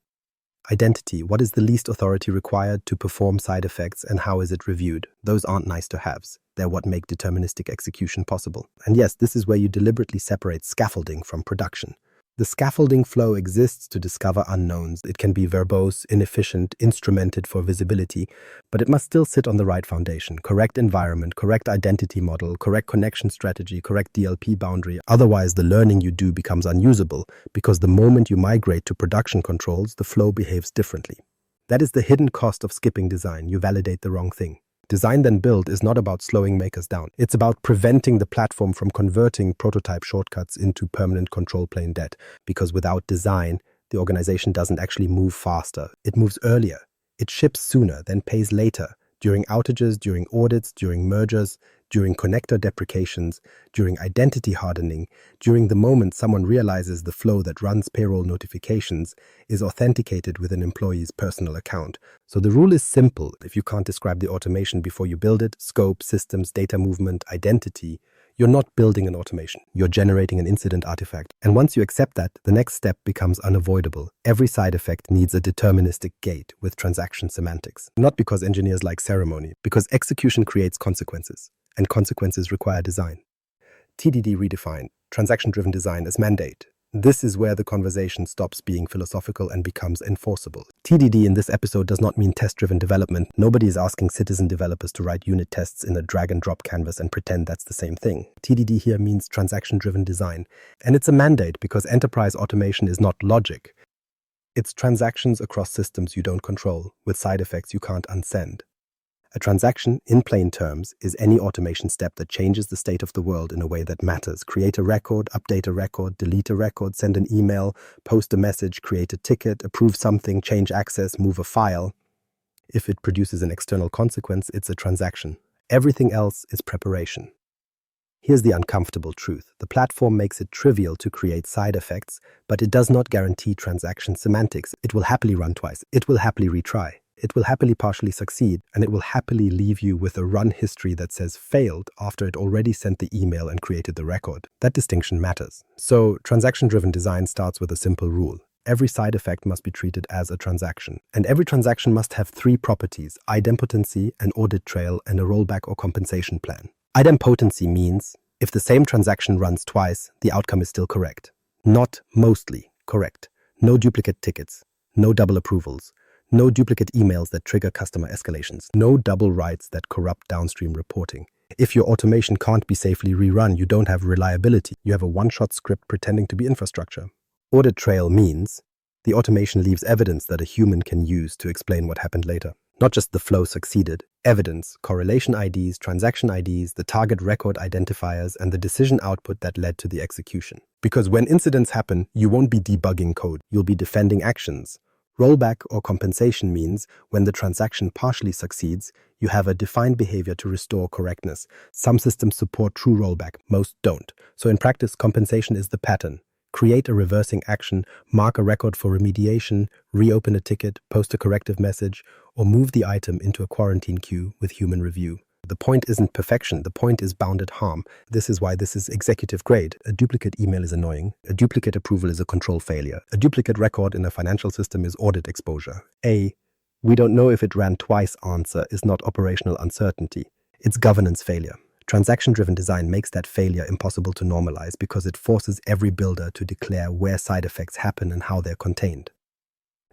Identity. What is the least authority required to perform side effects, and how is it reviewed? Those aren't nice to haves. They're what make deterministic execution possible. And yes, this is where you deliberately separate scaffolding from production. The scaffolding flow exists to discover unknowns. It can be verbose, inefficient, instrumented for visibility, but it must still sit on the right foundation. Correct environment, correct identity model, correct connection strategy, correct DLP boundary. Otherwise, the learning you do becomes unusable, because the moment you migrate to production controls, the flow behaves differently. That is the hidden cost of skipping design. You validate the wrong thing. Design then build is not about slowing makers down. It's about preventing the platform from converting prototype shortcuts into permanent control plane debt. Because without design, the organization doesn't actually move faster. It moves earlier. It ships sooner, then pays later. During outages, during audits, during mergers, during connector deprecations, during identity hardening, during the moment someone realizes the flow that runs payroll notifications is authenticated with an employee's personal account. So the rule is simple. If you can't describe the automation before you build it, scope, systems, data movement, identity, you're not building an automation. You're generating an incident artifact. And once you accept that, the next step becomes unavoidable. Every side effect needs a deterministic gate with transaction semantics. Not because engineers like ceremony, because execution creates consequences, and consequences require design. TDD redefined, transaction-driven design as mandate. This is where the conversation stops being philosophical and becomes enforceable. TDD in this episode does not mean test-driven development. Nobody is asking citizen developers to write unit tests in a drag-and-drop canvas and pretend that's the same thing. TDD here means transaction-driven design. And it's a mandate because enterprise automation is not logic. It's transactions across systems you don't control, with side effects you can't unsend. A transaction, in plain terms, is any automation step that changes the state of the world in a way that matters. Create a record, update a record, delete a record, send an email, post a message, create a ticket, approve something, change access, move a file. If it produces an external consequence, it's a transaction. Everything else is preparation. Here's the uncomfortable truth. The platform makes it trivial to create side effects, but it does not guarantee transaction semantics. It will happily run twice. It will happily retry. It will happily partially succeed, and it will happily leave you with a run history that says failed after it already sent the email and created the record. That distinction matters. So, transaction-driven design starts with a simple rule. Every side effect must be treated as a transaction. And every transaction must have 3 properties: idempotency, an audit trail, and a rollback or compensation plan. Idempotency means if the same transaction runs twice, the outcome is still correct. Not mostly correct. No duplicate tickets. No double approvals. No duplicate emails that trigger customer escalations. No double writes that corrupt downstream reporting. If your automation can't be safely rerun, you don't have reliability. You have a one-shot script pretending to be infrastructure. Audit trail means the automation leaves evidence that a human can use to explain what happened later. Not just the flow succeeded. Evidence, correlation IDs, transaction IDs, the target record identifiers, and the decision output that led to the execution. Because when incidents happen, you won't be debugging code. You'll be defending actions. Rollback or compensation means when the transaction partially succeeds, you have a defined behavior to restore correctness. Some systems support true rollback, most don't. So in practice, compensation is the pattern. Create a reversing action, mark a record for remediation, reopen a ticket, post a corrective message, or move the item into a quarantine queue with human review. The point isn't perfection, the point is bounded harm. This is why this is executive grade. A duplicate email is annoying. A duplicate approval is a control failure. A duplicate record in a financial system is audit exposure. We don't know if it ran twice answer is not operational uncertainty. It's governance failure. Transaction-driven design makes that failure impossible to normalize because it forces every builder to declare where side effects happen and how they're contained.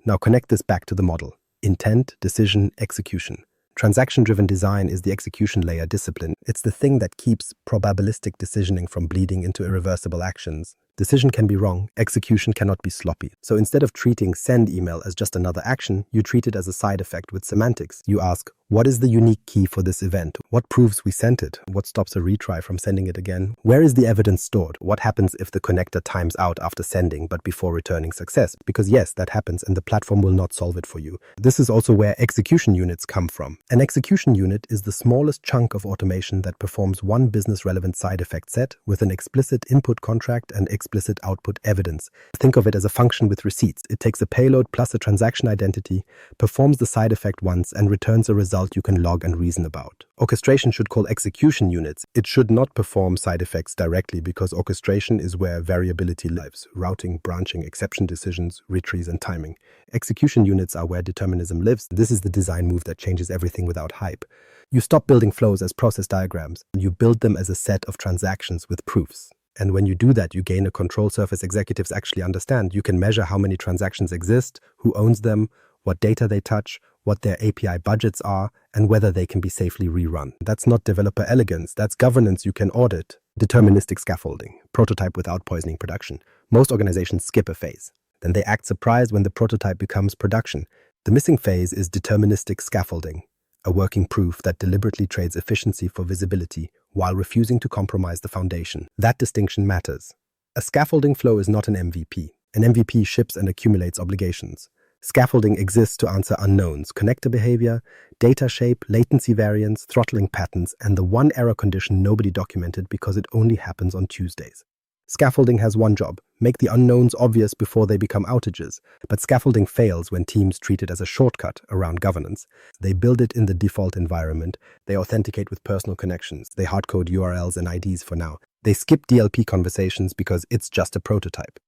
Now connect this back to the model. Intent, decision, execution. Transaction-driven design is the execution layer discipline. It's the thing that keeps probabilistic decisioning from bleeding into irreversible actions. Decision can be wrong, execution cannot be sloppy. So instead of treating send email as just another action, you treat it as a side effect with semantics. You ask, what is the unique key for this event? What proves we sent it? What stops a retry from sending it again? Where is the evidence stored? What happens if the connector times out after sending but before returning success? Because yes, that happens and the platform will not solve it for you. This is also where execution units come from. An execution unit is the smallest chunk of automation that performs one business-relevant side effect set with an explicit input contract and explicit output evidence. Think of it as a function with receipts. It takes a payload plus a transaction identity, performs the side effect once, and returns a result you can log and reason about. Orchestration should call execution units. It should not perform side effects directly because orchestration is where variability lives: routing, branching, exception decisions, retries, and timing. Execution units are where determinism lives. This is the design move that changes everything without hype. You stop building flows as process diagrams. You build them as a set of transactions with proofs. And when you do that, you gain a control surface executives actually understand. You can measure how many transactions exist, who owns them, what data they touch, what their API budgets are, and whether they can be safely rerun. That's not developer elegance, that's governance you can audit. Deterministic scaffolding, prototype without poisoning production. Most organizations skip a phase. Then they act surprised when the prototype becomes production. The missing phase is deterministic scaffolding, a working proof that deliberately trades efficiency for visibility while refusing to compromise the foundation. That distinction matters. A scaffolding flow is not an MVP. An MVP ships and accumulates obligations. Scaffolding exists to answer unknowns: connector behavior, data shape, latency variance, throttling patterns, and the one error condition nobody documented because it only happens on Tuesdays. Scaffolding has one job: make the unknowns obvious before they become outages. But scaffolding fails when teams treat it as a shortcut around governance. They build it in the default environment. They authenticate with personal connections. They hardcode URLs and IDs for now. They skip DLP conversations because it's just a prototype.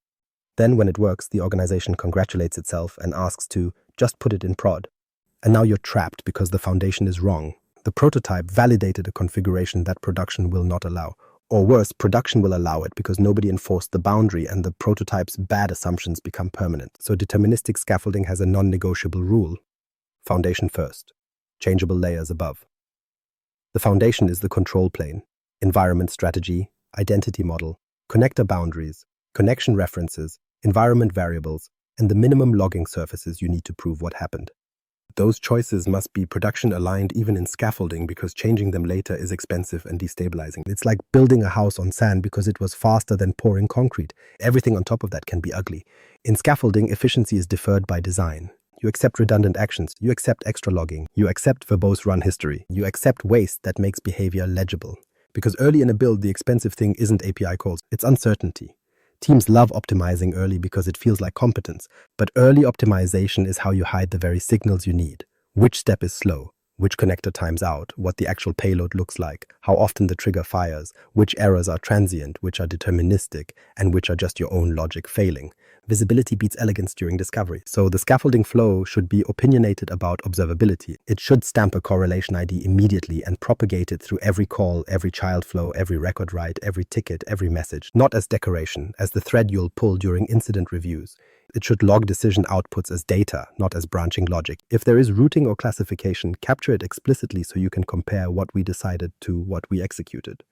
Then when it works, the organization congratulates itself and asks to just put it in prod. And now you're trapped because the foundation is wrong. The prototype validated a configuration that production will not allow. Or worse, production will allow it because nobody enforced the boundary and the prototype's bad assumptions become permanent. So deterministic scaffolding has a non-negotiable rule: foundation first, changeable layers above. The foundation is the control plane, environment strategy, identity model, connector boundaries, connection references, environment variables, and the minimum logging surfaces you need to prove what happened. Those choices must be production aligned even in scaffolding because changing them later is expensive and destabilizing. It's like building a house on sand because it was faster than pouring concrete. Everything on top of that can be ugly. In scaffolding, efficiency is deferred by design. You accept redundant actions, you accept extra logging, you accept verbose run history, you accept waste that makes behavior legible. Because early in a build, the expensive thing isn't API calls, it's uncertainty. Teams love optimizing early because it feels like competence, but early optimization is how you hide the very signals you need. Which step is slow, which connector times out, what the actual payload looks like, how often the trigger fires, which errors are transient, which are deterministic, and which are just your own logic failing. Visibility beats elegance during discovery. So the scaffolding flow should be opinionated about observability. It should stamp a correlation ID immediately and propagate it through every call, every child flow, every record write, every ticket, every message. Not as decoration, as the thread you'll pull during incident reviews. It should log decision outputs as data, not as branching logic. If there is routing or classification, capture it explicitly so you can compare what we decided to what we executed.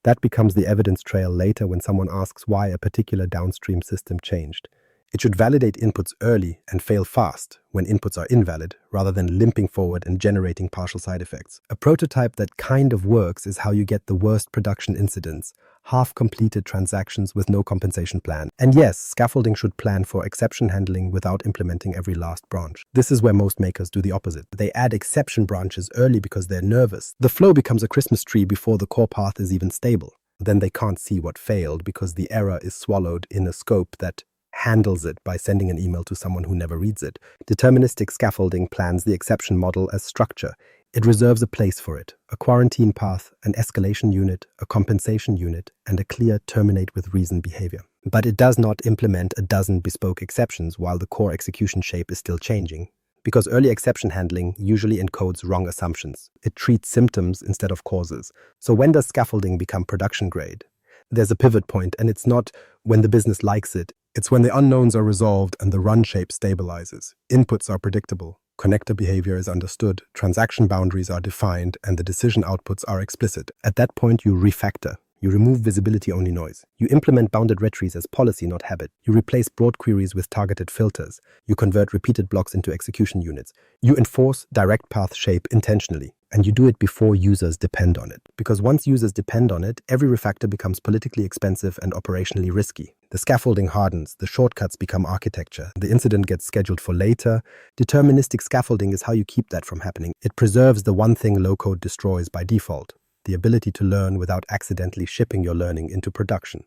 That becomes the evidence trail later when someone asks why a particular downstream system changed. It should validate inputs early and fail fast when inputs are invalid, rather than limping forward and generating partial side effects. A prototype that kind of works is how you get the worst production incidents, half-completed transactions with no compensation plan. And yes, scaffolding should plan for exception handling without implementing every last branch. This is where most makers do the opposite. They add exception branches early because they're nervous. The flow becomes a Christmas tree before the core path is even stable. Then they can't see what failed because the error is swallowed in a scope that handles it by sending an email to someone who never reads it. Deterministic scaffolding plans the exception model as structure. It reserves a place for it, a quarantine path, an escalation unit, a compensation unit, and a clear terminate with reason behavior. But it does not implement a dozen bespoke exceptions while the core execution shape is still changing, because early exception handling usually encodes wrong assumptions. It treats symptoms instead of causes. So when does scaffolding become production grade? There's a pivot point, and it's not when the business likes it. It's when the unknowns are resolved and the run shape stabilizes. Inputs are predictable. Connector behavior is understood, transaction boundaries are defined, and the decision outputs are explicit. At that point, you refactor. You remove visibility-only noise. You implement bounded retries as policy, not habit. You replace broad queries with targeted filters. You convert repeated blocks into execution units. You enforce direct path shape intentionally. And you do it before users depend on it. Because once users depend on it, every refactor becomes politically expensive and operationally risky. The scaffolding hardens, the shortcuts become architecture, the incident gets scheduled for later. Deterministic scaffolding is how you keep that from happening. It preserves the one thing low-code destroys by default: the ability to learn without accidentally shipping your learning into production.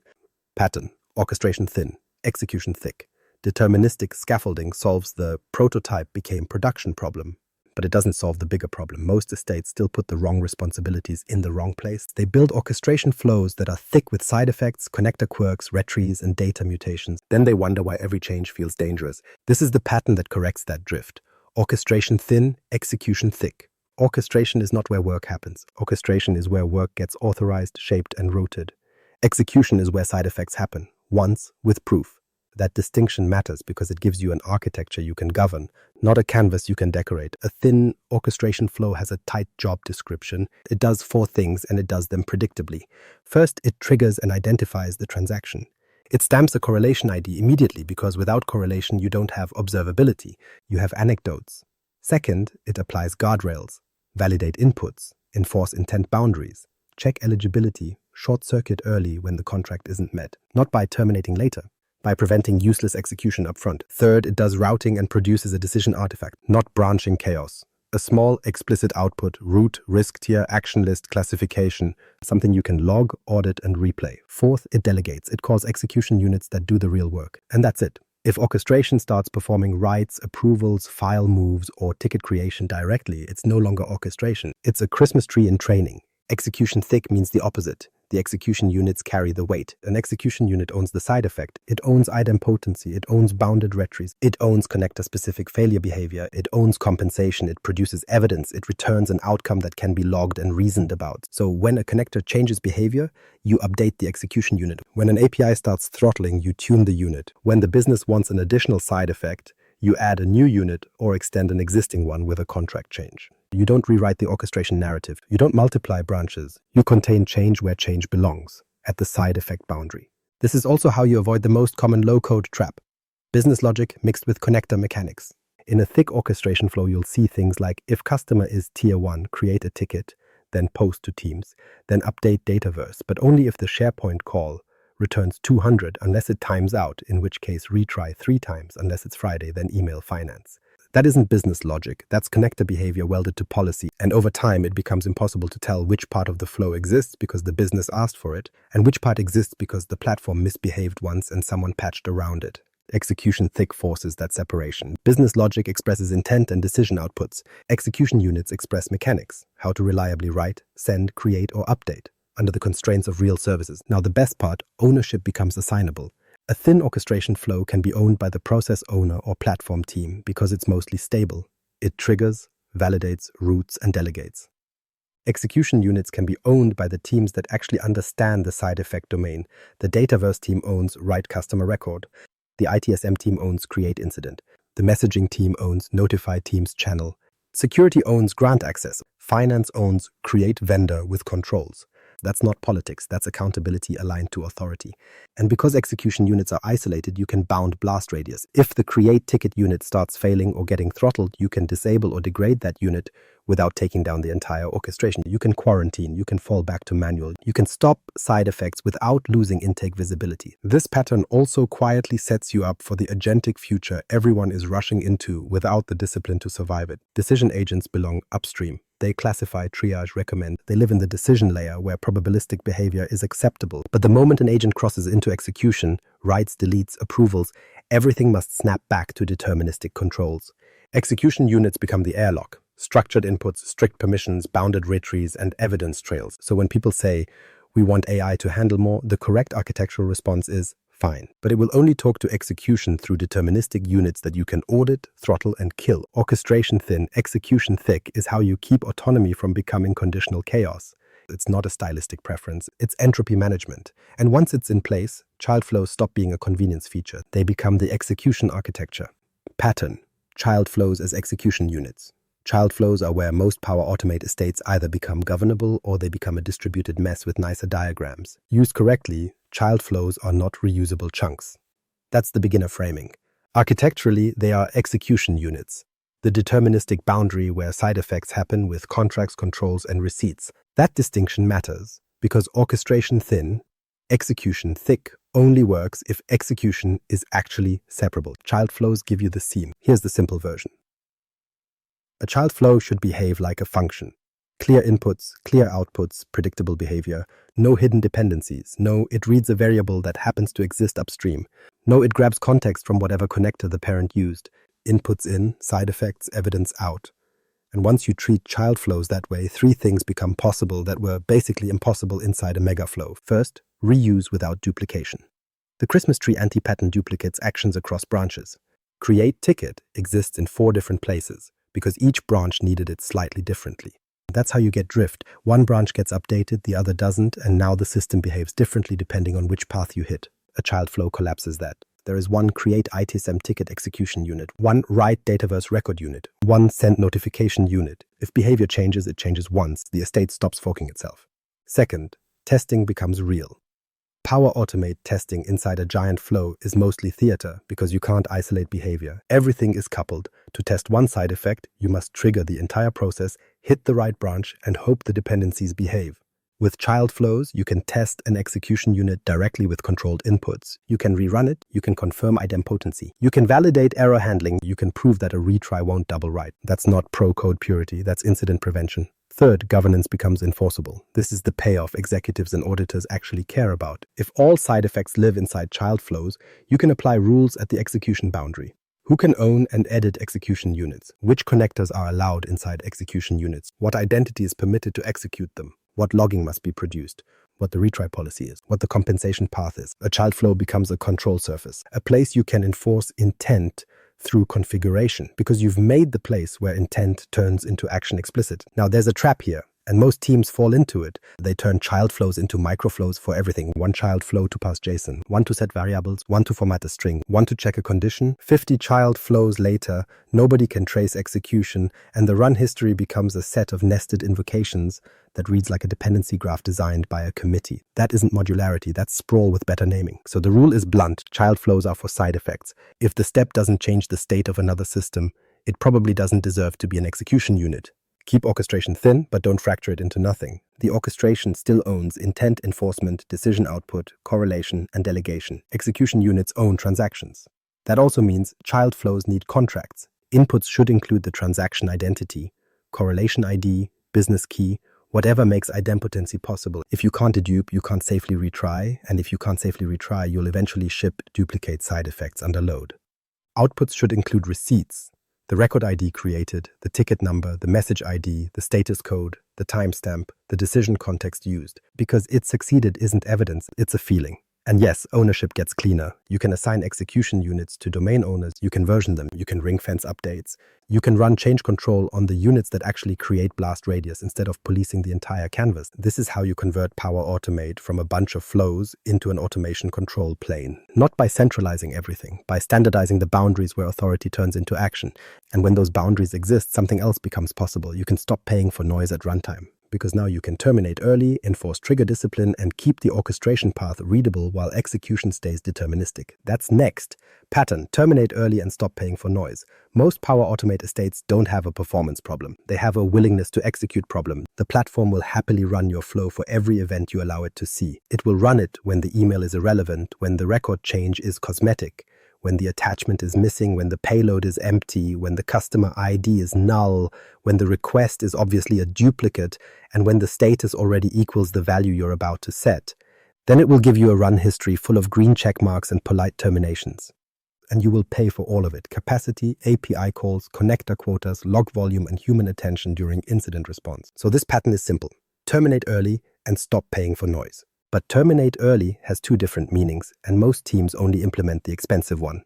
Pattern: orchestration thin, execution thick. Deterministic scaffolding solves the prototype became production problem, but it doesn't solve the bigger problem. Most estates still put the wrong responsibilities in the wrong place. They build orchestration flows that are thick with side effects, connector quirks, retries, and data mutations. Then they wonder why every change feels dangerous. This is the pattern that corrects that drift. Orchestration thin, execution thick. Orchestration is not where work happens. Orchestration is where work gets authorized, shaped, and routed. Execution is where side effects happen, once, with proof. That distinction matters because it gives you an architecture you can govern, not a canvas you can decorate. A thin orchestration flow has a tight job description. It does 4 things, and it does them predictably. First, it triggers and identifies the transaction. It stamps a correlation ID immediately because without correlation you don't have observability, you have anecdotes. Second, it applies guardrails, validate inputs, enforce intent boundaries, check eligibility, short-circuit early when the contract isn't met, not by terminating later, by preventing useless execution upfront. Third, it does routing and produces a decision artifact, not branching chaos. A small, explicit output, root, risk tier, action list, classification, something you can log, audit, and replay. Fourth, it delegates. It calls execution units that do the real work. And that's it. If orchestration starts performing writes, approvals, file moves, or ticket creation directly, it's no longer orchestration. It's a Christmas tree in training. Execution thick means the opposite. The execution units carry the weight. An execution unit owns the side effect. It owns idempotency. It owns bounded retries. It owns connector-specific failure behavior. It owns compensation. It produces evidence. It returns an outcome that can be logged and reasoned about. So when a connector changes behavior, you update the execution unit. When an API starts throttling, you tune the unit. When the business wants an additional side effect, you add a new unit or extend an existing one with a contract change. You don't rewrite the orchestration narrative. You don't multiply branches. You contain change where change belongs, at the side effect boundary. This is also how you avoid the most common low-code trap: business logic mixed with connector mechanics. In a thick orchestration flow, you'll see things like, if customer is tier 1, create a ticket, then post to teams, then update Dataverse, but only if the SharePoint call returns 200 unless it times out, in which case retry 3 times unless it's Friday, then email finance. That isn't business logic, that's connector behavior welded to policy, and over time it becomes impossible to tell which part of the flow exists because the business asked for it, and which part exists because the platform misbehaved once and someone patched around it. Execution thick forces that separation. Business logic expresses intent and decision outputs. Execution units express mechanics, how to reliably write, send, create, or update, under the constraints of real services. Now the best part, ownership becomes assignable. A thin orchestration flow can be owned by the process owner or platform team because it's mostly stable. It triggers, validates, routes, and delegates. Execution units can be owned by the teams that actually understand the side effect domain. The Dataverse team owns write customer record. The ITSM team owns create incident. The messaging team owns notify teams channel. Security owns grant access. Finance owns create vendor with controls. That's not politics, that's accountability aligned to authority. And because execution units are isolated, you can bound blast radius. If the create ticket unit starts failing or getting throttled, you can disable or degrade that unit without taking down the entire orchestration. You can quarantine, you can fall back to manual, you can stop side effects without losing intake visibility. This pattern also quietly sets you up for the agentic future everyone is rushing into without the discipline to survive it. Decision agents belong upstream. They classify, triage, recommend. They live in the decision layer where probabilistic behavior is acceptable. But the moment an agent crosses into execution, writes, deletes, approvals, everything must snap back to deterministic controls. Execution units become the airlock. Structured inputs, strict permissions, bounded retries, and evidence trails. So when people say, we want AI to handle more, the correct architectural response is, fine. But it will only talk to execution through deterministic units that you can audit, throttle, and kill. Orchestration thin, execution thick is how you keep autonomy from becoming conditional chaos. It's not a stylistic preference, it's entropy management. And once it's in place, child flows stop being a convenience feature. They become the execution architecture. Pattern. Child flows as execution units. Child flows are where most Power Automate estates either become governable or they become a distributed mess with nicer diagrams. Used correctly, child flows are not reusable chunks. That's the beginner framing. Architecturally, they are execution units, the deterministic boundary where side effects happen with contracts, controls, and receipts. That distinction matters because orchestration thin, execution thick only works if execution is actually separable. Child flows give you the seam. Here's the simple version. A child flow should behave like a function. Clear inputs, clear outputs, predictable behavior. No hidden dependencies. No, it reads a variable that happens to exist upstream. No, it grabs context from whatever connector the parent used. Inputs in, side effects, evidence out. And once you treat child flows that way, three things become possible that were basically impossible inside a mega flow. First, reuse without duplication. The Christmas tree anti-pattern duplicates actions across branches. Create ticket exists in 4 different places, because each branch needed it slightly differently. That's how you get drift. One branch gets updated, the other doesn't, and now the system behaves differently depending on which path you hit. A child flow collapses that. There is one create ITSM ticket execution unit, one write dataverse record unit, one send notification unit. If behavior changes, it changes once. The estate stops forking itself. Second, testing becomes real. Power Automate testing inside a giant flow is mostly theater because you can't isolate behavior. Everything is coupled. To test one side effect, you must trigger the entire process, hit the right branch, and hope the dependencies behave. With child flows, you can test an execution unit directly with controlled inputs. You can rerun it, you can confirm idempotency. You can validate error handling, you can prove that a retry won't double write. That's not pro-code purity, that's incident prevention. Third, governance becomes enforceable. This is the payoff executives and auditors actually care about. If all side effects live inside child flows, you can apply rules at the execution boundary. Who can own and edit execution units? Which connectors are allowed inside execution units? What identity is permitted to execute them? What logging must be produced? What the retry policy is? What the compensation path is? A child flow becomes a control surface, a place you can enforce intent through configuration, because you've made the place where intent turns into action explicit. Now, there's a trap here, and most teams fall into it. They turn child flows into microflows for everything. One child flow to pass JSON, one to set variables, one to format a string, one to check a condition. 50 child flows later, nobody can trace execution, and the run history becomes a set of nested invocations that reads like a dependency graph designed by a committee. That isn't modularity, that's sprawl with better naming. So the rule is blunt. Child flows are for side effects. If the step doesn't change the state of another system, it probably doesn't deserve to be an execution unit. Keep orchestration thin, but don't fracture it into nothing. The orchestration still owns intent enforcement, decision output, correlation, and delegation. Execution units own transactions. That also means child flows need contracts. Inputs should include the transaction identity, correlation ID, business key, whatever makes idempotency possible. If you can't dedupe, you can't safely retry, and if you can't safely retry, you'll eventually ship duplicate side effects under load. Outputs should include receipts, the record ID created, the ticket number, the message ID, the status code, the timestamp, the decision context used. Because it succeeded isn't evidence, it's a feeling. And yes, ownership gets cleaner. You can assign execution units to domain owners, you can version them, you can ring-fence updates. You can run change control on the units that actually create blast radius instead of policing the entire canvas. This is how you convert Power Automate from a bunch of flows into an automation control plane. Not by centralizing everything, by standardizing the boundaries where authority turns into action. And when those boundaries exist, something else becomes possible. You can stop paying for noise at runtime. because now you can terminate early, enforce trigger discipline, and keep the orchestration path readable while execution stays deterministic. That's next. Pattern: terminate early and stop paying for noise. Most Power Automate estates don't have a performance problem. They have a willingness to execute problem. The platform will happily run your flow for every event you allow it to see. It will run it when the email is irrelevant, when the record change is cosmetic, when the attachment is missing, when the payload is empty, when the customer ID is null, when the request is obviously a duplicate, and when the status already equals the value you're about to set. Then it will give you a run history full of green check marks and polite terminations. And you will pay for all of it: capacity, API calls, connector quotas, log volume, and human attention during incident response. So this pattern is simple: terminate early and stop paying for noise. But terminate early has two different meanings, and most teams only implement the expensive one.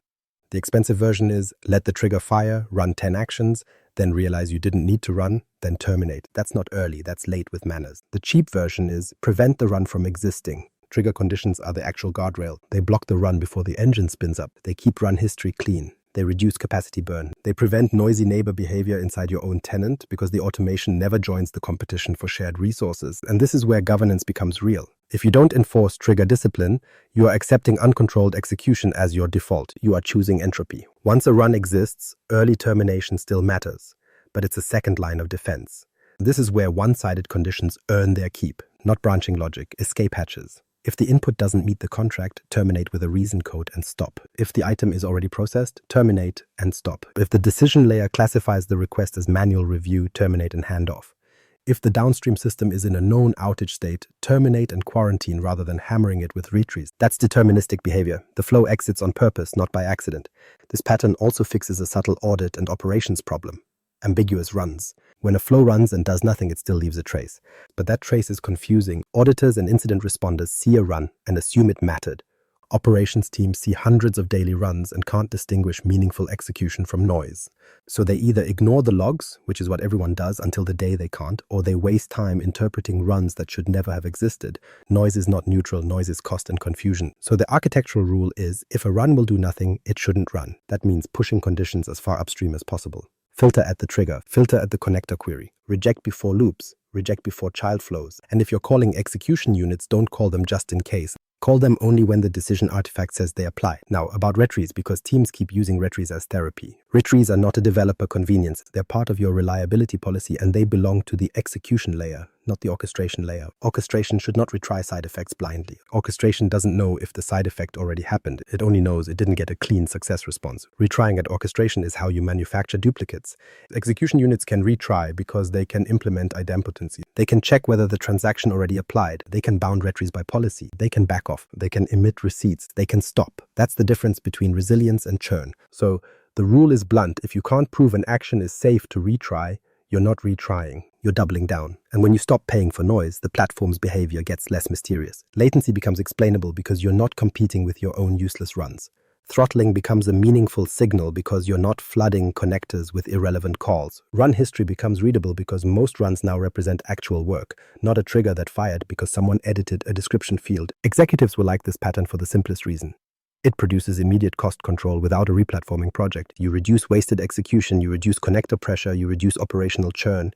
The expensive version is let the trigger fire, run 10 actions, then realize you didn't need to run, then terminate. That's not early, that's late with manners. The cheap version is prevent the run from existing. Trigger conditions are the actual guardrail. They block the run before the engine spins up. They keep run history clean. They reduce capacity burn. They prevent noisy neighbor behavior inside your own tenant because the automation never joins the competition for shared resources. And this is where governance becomes real. If you don't enforce trigger discipline, you are accepting uncontrolled execution as your default. You are choosing entropy. Once a run exists, early termination still matters, but it's a second line of defense. This is where one-sided conditions earn their keep, not branching logic, escape hatches. If the input doesn't meet the contract, terminate with a reason code and stop. If the item is already processed, terminate and stop. If the decision layer classifies the request as manual review, terminate and hand off. If the downstream system is in a known outage state, terminate and quarantine rather than hammering it with retries. That's deterministic behavior. The flow exits on purpose, not by accident. This pattern also fixes a subtle audit and operations problem: ambiguous runs. When a flow runs and does nothing, it still leaves a trace. But that trace is confusing. Auditors and incident responders see a run and assume it mattered. Operations teams see hundreds of daily runs and can't distinguish meaningful execution from noise. So they either ignore the logs, which is what everyone does until the day they can't, or they waste time interpreting runs that should never have existed. Noise is not neutral, noise is cost and confusion. So the architectural rule is, if a run will do nothing, it shouldn't run. That means pushing conditions as far upstream as possible. Filter at the trigger, filter at the connector query, reject before loops, reject before child flows. And if you're calling execution units, don't call them just in case. Call them only when the decision artifact says they apply. Now, about retries, because teams keep using retries as therapy. Retries are not a developer convenience. They're part of your reliability policy, and they belong to the execution layer, not the orchestration layer. Orchestration should not retry side effects blindly. Orchestration doesn't know if the side effect already happened. It only knows it didn't get a clean success response. Retrying at orchestration is how you manufacture duplicates. Execution units can retry because they can implement idempotency. They can check whether the transaction already applied. They can bound retries by policy. They can back off. They can emit receipts. They can stop. That's the difference between resilience and churn. So the rule is blunt. If you can't prove an action is safe to retry, you're not retrying. You're doubling down. And when you stop paying for noise, the platform's behavior gets less mysterious. Latency becomes explainable because you're not competing with your own useless runs. Throttling becomes a meaningful signal because you're not flooding connectors with irrelevant calls. Run history becomes readable because most runs now represent actual work, not a trigger that fired because someone edited a description field. Executives will like this pattern for the simplest reason. It produces immediate cost control without a replatforming project. You reduce wasted execution, you reduce connector pressure, you reduce operational churn,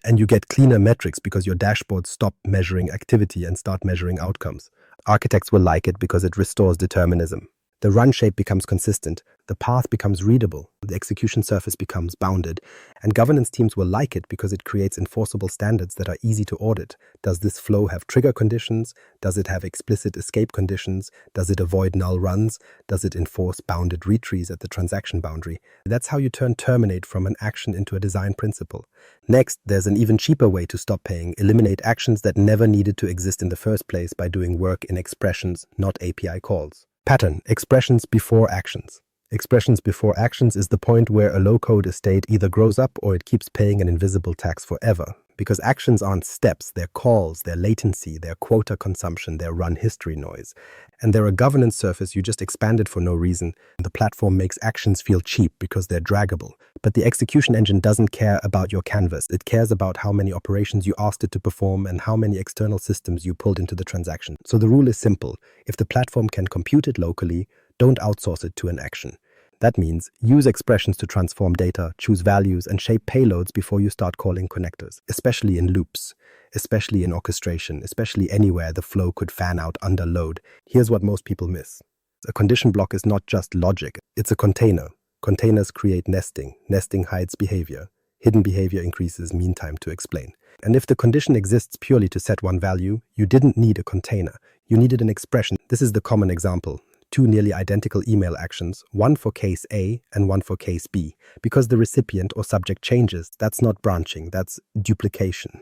and you get cleaner metrics because your dashboards stop measuring activity and start measuring outcomes. Architects will like it because it restores determinism. The run shape becomes consistent, the path becomes readable, the execution surface becomes bounded, and governance teams will like it because it creates enforceable standards that are easy to audit. Does this flow have trigger conditions? Does it have explicit escape conditions? Does it avoid null runs? Does it enforce bounded retries at the transaction boundary? That's how you turn terminate from an action into a design principle. Next, there's an even cheaper way to stop paying: eliminate actions that never needed to exist in the first place by doing work in expressions, not API calls. Pattern: expressions before actions. Expressions before actions is the point where a low-code estate either grows up or it keeps paying an invisible tax forever. Because actions aren't steps, they're calls, they're latency, they're quota consumption, they're run history noise. And they're a governance surface you just expanded for no reason. The platform makes actions feel cheap because they're draggable. But the execution engine doesn't care about your canvas. It cares about how many operations you asked it to perform and how many external systems you pulled into the transaction. So the rule is simple. If the platform can compute it locally, don't outsource it to an action. That means use expressions to transform data, choose values, and shape payloads before you start calling connectors, especially in loops, especially in orchestration, especially anywhere the flow could fan out under load. Here's what most people miss. A condition block is not just logic, it's a container. Containers create nesting. Nesting hides behavior. Hidden behavior increases mean time to explain. And if the condition exists purely to set one value, you didn't need a container. You needed an expression. This is the common example. Two nearly identical email actions, one for case A and one for case B. Because the recipient or subject changes, that's not branching, that's duplication.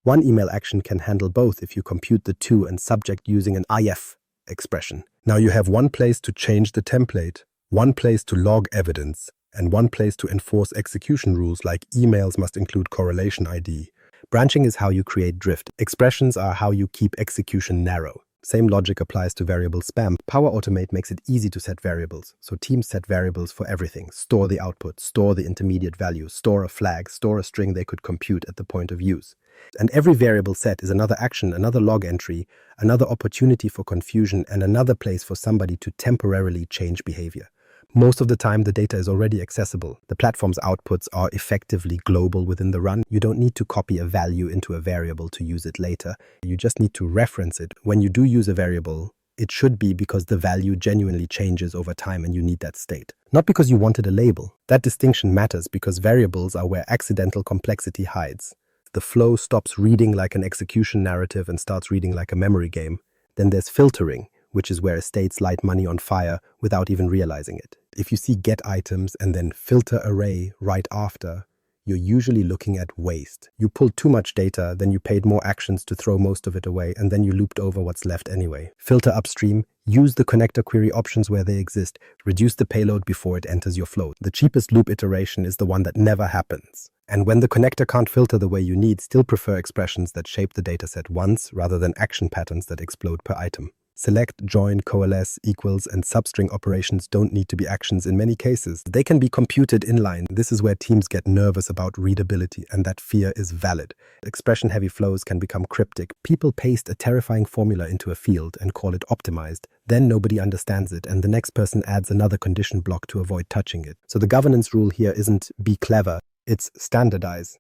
One email action can handle both if you compute the to and subject using an if expression. Now you have one place to change the template, one place to log evidence, and one place to enforce execution rules like emails must include correlation ID. Branching is how you create drift. Expressions are how you keep execution narrow. Same logic applies to variable spam. Power Automate makes it easy to set variables. So teams set variables for everything. Store the output, store the intermediate value, store a flag, store a string they could compute at the point of use. And every variable set is another action, another log entry, another opportunity for confusion, and another place for somebody to temporarily change behavior. Most of the time, the data is already accessible. The platform's outputs are effectively global within the run. You don't need to copy a value into a variable to use it later. You just need to reference it. When you do use a variable, it should be because the value genuinely changes over time and you need that state. Not because you wanted a label. That distinction matters because variables are where accidental complexity hides. The flow stops reading like an execution narrative and starts reading like a memory game. Then there's filtering, which is where estates light money on fire without even realizing it. If you see get items and then filter array right after, you're usually looking at waste. You pulled too much data, then you paid more actions to throw most of it away, and then you looped over what's left anyway. Filter upstream, use the connector query options where they exist, reduce the payload before it enters your flow. The cheapest loop iteration is the one that never happens. And when the connector can't filter the way you need, still prefer expressions that shape the dataset once rather than action patterns that explode per item. Select, join, coalesce, equals, and substring operations don't need to be actions in many cases. They can be computed inline. This is where teams get nervous about readability, and that fear is valid. Expression-heavy flows can become cryptic. People paste a terrifying formula into a field and call it optimized. Then nobody understands it, and the next person adds another condition block to avoid touching it. So the governance rule here isn't be clever, it's standardize.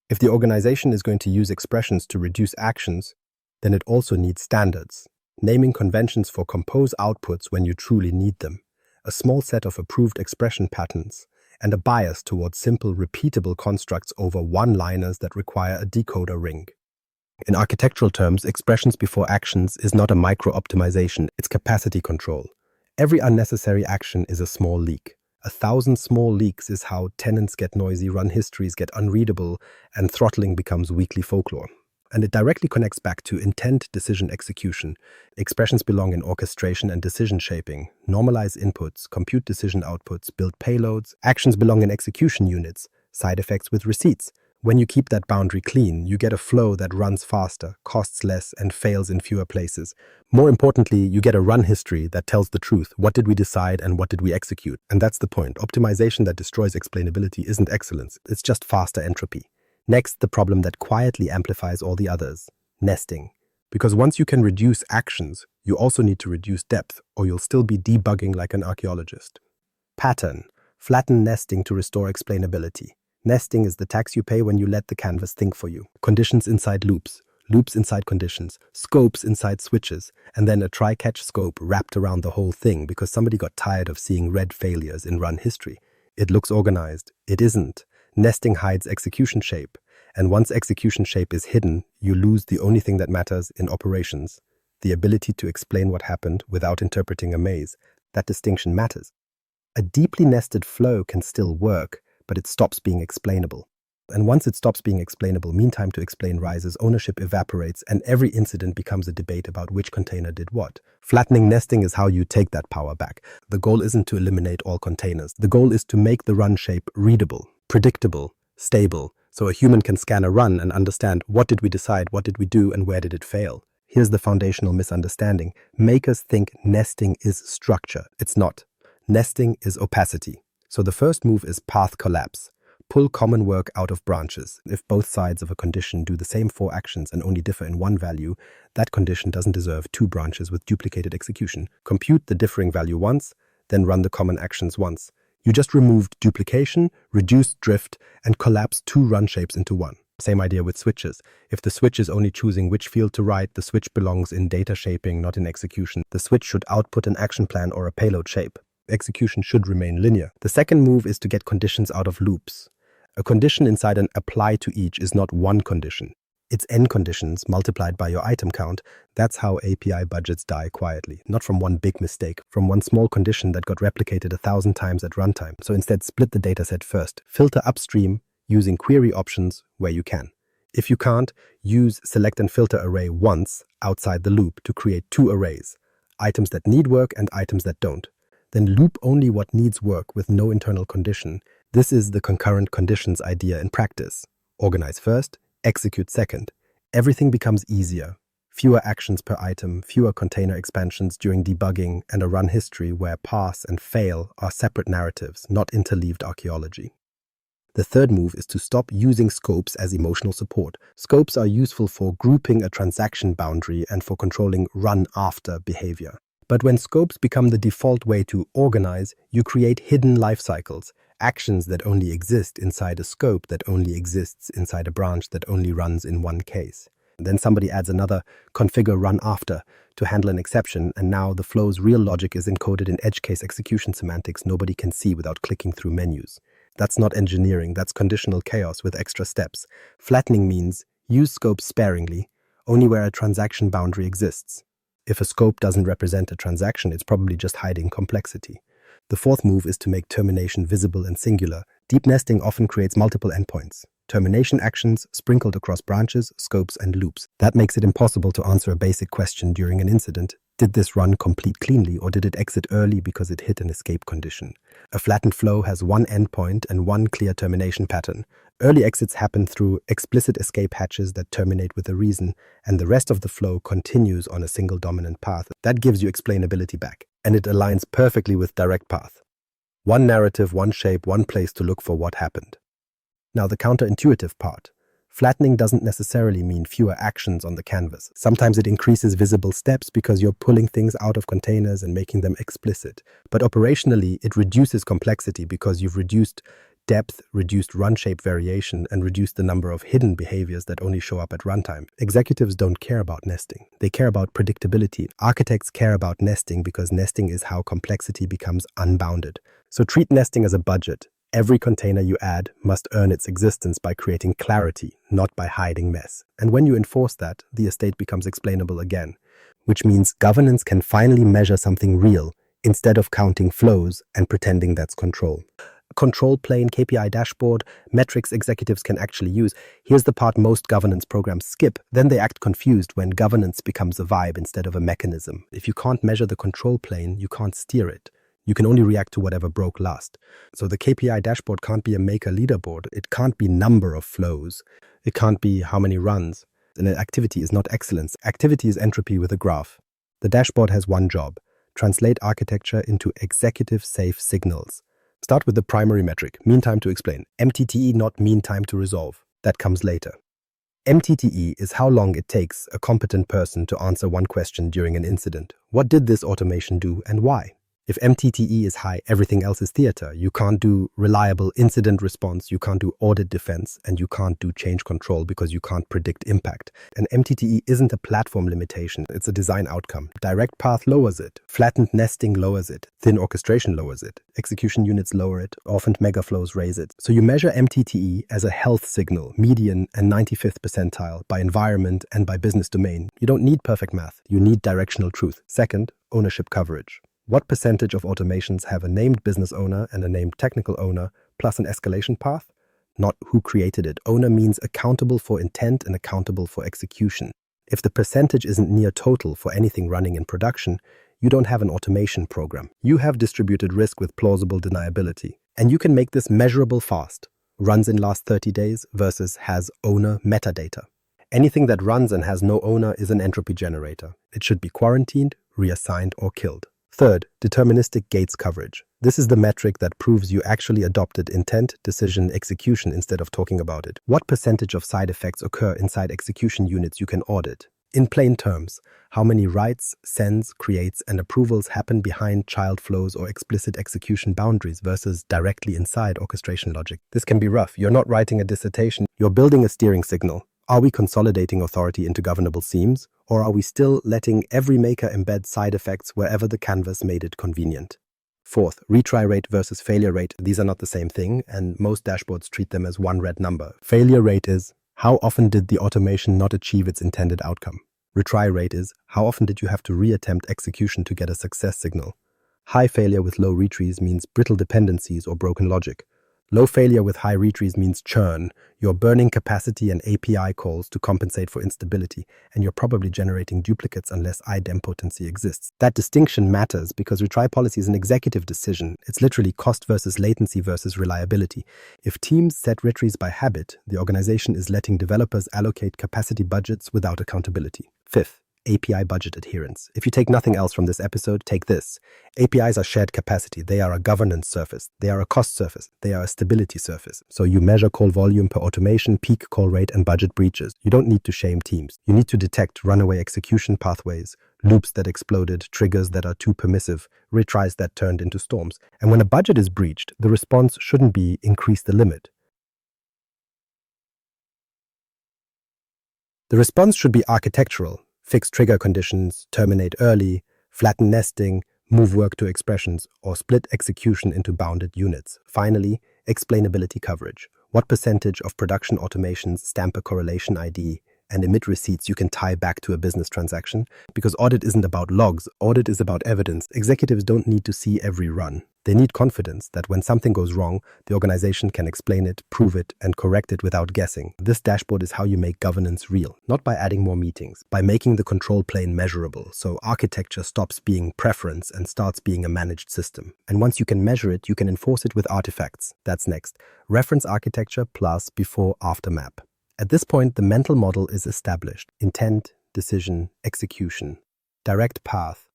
If the organization is going to use expressions to reduce actions, then it also needs standards. Naming conventions for compose outputs when you truly need them, a small set of approved expression patterns, and a bias towards simple, repeatable constructs over one-liners that require a decoder ring. In architectural terms, expressions before actions is not a micro-optimization, it's capacity control. Every unnecessary action is a small leak. 1,000 small leaks is how tenants get noisy, run histories get unreadable, and throttling becomes weekly folklore. And it directly connects back to intent decision execution. Expressions belong in orchestration and decision shaping. Normalize inputs, compute decision outputs, build payloads. Actions belong in execution units. Side effects with receipts. When you keep that boundary clean, you get a flow that runs faster, costs less, and fails in fewer places. More importantly, you get a run history that tells the truth. What did we decide and what did we execute? And that's the point. Optimization that destroys explainability isn't excellence. It's just faster entropy. Next, the problem that quietly amplifies all the others, nesting. Because once you can reduce actions, you also need to reduce depth, or you'll still be debugging like an archaeologist. Pattern. Flatten nesting to restore explainability. Nesting is the tax you pay when you let the canvas think for you. Conditions inside loops, loops inside conditions, scopes inside switches, and then a try-catch scope wrapped around the whole thing because somebody got tired of seeing red failures in run history. It looks organized. It isn't. Nesting hides execution shape, and once execution shape is hidden, you lose the only thing that matters in operations, the ability to explain what happened without interpreting a maze. That distinction matters. A deeply nested flow can still work, but it stops being explainable. And once it stops being explainable, mean time to explain rises, ownership evaporates, and every incident becomes a debate about which container did what. Flattening nesting is how you take that power back. The goal isn't to eliminate all containers. The goal is to make the run shape readable, predictable, stable, so a human can scan a run and understand what did we decide, what did we do, and where did it fail. Here's the foundational misunderstanding. Makers think nesting is structure. It's not. Nesting is opacity. So the first move is path collapse. Pull common work out of branches. If both sides of a condition do the same 4 actions and only differ in one value, that condition doesn't deserve 2 branches with duplicated execution. Compute the differing value once, then run the common actions once. You just removed duplication, reduced drift, and collapsed two run shapes into one. Same idea with switches. If the switch is only choosing which field to write, the switch belongs in data shaping, not in execution. The switch should output an action plan or a payload shape. Execution should remain linear. The second move is to get conditions out of loops. A condition inside an apply to each is not one condition. It's n conditions multiplied by your item count. That's how API budgets die quietly. Not from one big mistake, from one small condition that got replicated 1,000 times at runtime. So instead, split the dataset first. Filter upstream using query options where you can. If you can't, use select and filter array once outside the loop to create two arrays, items that need work and items that don't. Then loop only what needs work with no internal condition. This is the concurrent conditions idea in practice. Organize first, execute second. Everything becomes easier. Fewer actions per item, fewer container expansions during debugging, and a run history where pass and fail are separate narratives, not interleaved archaeology. The third move is to stop using scopes as emotional support. Scopes are useful for grouping a transaction boundary and for controlling run-after behavior. But when scopes become the default way to organize, you create hidden life cycles, actions that only exist inside a scope that only exists inside a branch that only runs in one case. Then somebody adds another configure run after to handle an exception, and now the flow's real logic is encoded in edge case execution semantics nobody can see without clicking through menus. That's not engineering, that's conditional chaos with extra steps. Flattening means use scopes sparingly, only where a transaction boundary exists. If a scope doesn't represent a transaction, it's probably just hiding complexity. The fourth move is to make termination visible and singular. Deep nesting often creates multiple endpoints. Termination actions sprinkled across branches, scopes, and loops. That makes it impossible to answer a basic question during an incident. Did this run complete cleanly, or did it exit early because it hit an escape condition? A flattened flow has one endpoint and one clear termination pattern. Early exits happen through explicit escape hatches that terminate with a reason, and the rest of the flow continues on a single dominant path. That gives you explainability back, and it aligns perfectly with direct path. One narrative, one shape, one place to look for what happened. Now the counterintuitive part. Flattening doesn't necessarily mean fewer actions on the canvas. Sometimes it increases visible steps because you're pulling things out of containers and making them explicit. But operationally, it reduces complexity because you've reduced depth, reduced run shape variation, and reduced the number of hidden behaviors that only show up at runtime. Executives don't care about nesting. They care about predictability. Architects care about nesting because nesting is how complexity becomes unbounded. So treat nesting as a budget. Every container you add must earn its existence by creating clarity, not by hiding mess. And when you enforce that, the estate becomes explainable again, which means governance can finally measure something real instead of counting flows and pretending that's control. Control plane, KPI dashboard, metrics executives can actually use. Here's the part most governance programs skip. Then they act confused when governance becomes a vibe instead of a mechanism. If you can't measure the control plane, you can't steer it. You can only react to whatever broke last. So the KPI dashboard can't be a maker leaderboard. It can't be number of flows. It can't be how many runs. And activity is not excellence. Activity is entropy with a graph. The dashboard has one job: translate architecture into executive-safe signals. Start with the primary metric, mean time to explain. MTTE, not mean time to resolve. That comes later. MTTE is how long it takes a competent person to answer one question during an incident. What did this automation do and why? If MTTE is high, everything else is theater. You can't do reliable incident response, you can't do audit defense, and you can't do change control because you can't predict impact. And MTTE isn't a platform limitation, it's a design outcome. Direct path lowers it, flattened nesting lowers it, thin orchestration lowers it, execution units lower it, orphaned megaflows raise it. So you measure MTTE as a health signal, median and 95th percentile, by environment and by business domain. You don't need perfect math, you need directional truth. Second, ownership coverage. What percentage of automations have a named business owner and a named technical owner plus an escalation path? Not who created it. Owner means accountable for intent and accountable for execution. If the percentage isn't near total for anything running in production, you don't have an automation program. You have distributed risk with plausible deniability. And you can make this measurable fast. Runs in last 30 days versus has owner metadata. Anything that runs and has no owner is an entropy generator. It should be quarantined, reassigned, or killed. Third, deterministic gates coverage. This is the metric that proves you actually adopted intent, decision, execution instead of talking about it. What percentage of side effects occur inside execution units you can audit? In plain terms, how many writes, sends, creates, and approvals happen behind child flows or explicit execution boundaries versus directly inside orchestration logic. This can be rough. You're not writing a dissertation, you're building a steering signal. Are we consolidating authority into governable seams, or are we still letting every maker embed side effects wherever the canvas made it convenient? Fourth, retry rate versus failure rate. These are not the same thing, and most dashboards treat them as one red number. Failure rate is how often did the automation not achieve its intended outcome? Retry rate is how often did you have to reattempt execution to get a success signal? High failure with low retries means brittle dependencies or broken logic. Low failure with high retries means churn. You're burning capacity and API calls to compensate for instability, and you're probably generating duplicates unless idempotency exists. That distinction matters because retry policy is an executive decision. It's literally cost versus latency versus reliability. If teams set retries by habit, the organization is letting developers allocate capacity budgets without accountability. Fifth, API budget adherence. If you take nothing else from this episode, take this. APIs are shared capacity. They are a governance surface. They are a cost surface. They are a stability surface. So you measure call volume per automation, peak call rate, and budget breaches. You don't need to shame teams. You need to detect runaway execution pathways, loops that exploded, triggers that are too permissive, retries that turned into storms. And when a budget is breached, the response shouldn't be increase the limit. The response should be architectural. Fix trigger conditions, terminate early, flatten nesting, move work to expressions, or split execution into bounded units. Finally, explainability coverage. What percentage of production automations stamp a correlation ID and emit receipts you can tie back to a business transaction? Because audit isn't about logs, audit is about evidence. Executives don't need to see every run. They need confidence that when something goes wrong, the organization can explain it, prove it, and correct it without guessing. This dashboard is how you make governance real, not by adding more meetings, by making the control plane measurable, so architecture stops being preference and starts being a managed system. And once you can measure it, you can enforce it with artifacts. That's next. Reference architecture plus before-after map. At this point, the mental model is established. Intent, decision, execution. Direct path,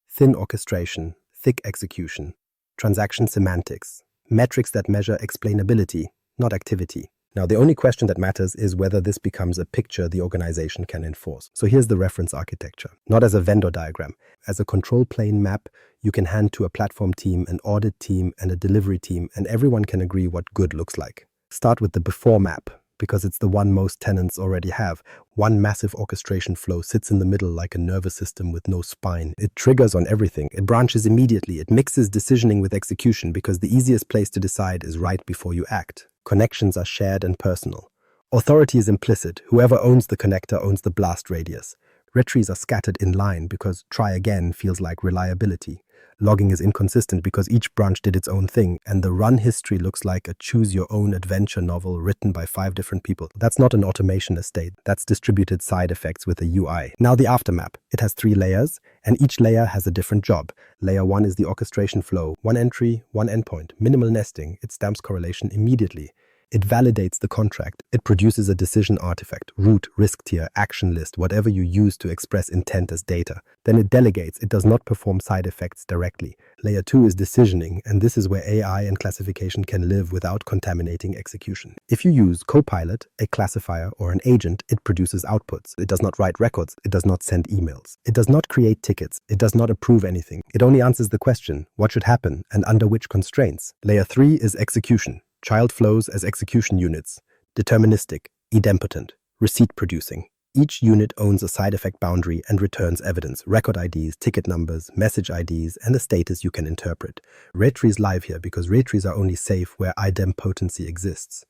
thin orchestration, thick execution. Transaction semantics, metrics that measure explainability, not activity. Now, the only question that matters is whether this becomes a picture the organization can enforce. So here's the reference architecture, not as a vendor diagram. As a control plane map, you can hand to a platform team, an audit team, and a delivery team, and everyone can agree what good looks like. Start with the before map, because it's the one most tenants already have. One massive orchestration flow sits in the middle like a nervous system with no spine. It triggers on everything. It branches immediately. It mixes decisioning with execution because the easiest place to decide is right before you act. Connections are shared and personal. Authority is implicit. Whoever owns the connector owns the blast radius. Retries are scattered in line because try again feels like reliability. Logging is inconsistent because each branch did its own thing, and the run history looks like a choose-your-own-adventure novel written by 5 different people. That's not an automation estate. That's distributed side effects with a UI. Now the aftermap. It has 3 layers, and each layer has a different job. Layer 1 is the orchestration flow. 1 entry, 1 endpoint. Minimal nesting. It stamps correlation immediately. It validates the contract. It produces a decision artifact, root, risk tier, action list, whatever you use to express intent as data. Then it delegates. It does not perform side effects directly. Layer 2 is decisioning, and this is where AI and classification can live without contaminating execution. If you use Copilot, a classifier, or an agent, it produces outputs. It does not write records. It does not send emails. It does not create tickets. It does not approve anything. It only answers the question, what should happen, and under which constraints. Layer 3 is execution. Child flows as execution units, deterministic, idempotent, receipt producing. Each unit owns a side effect boundary and returns evidence, record IDs, ticket numbers, message IDs, and a status you can interpret. Retries live here because retries are only safe where idempotency exists.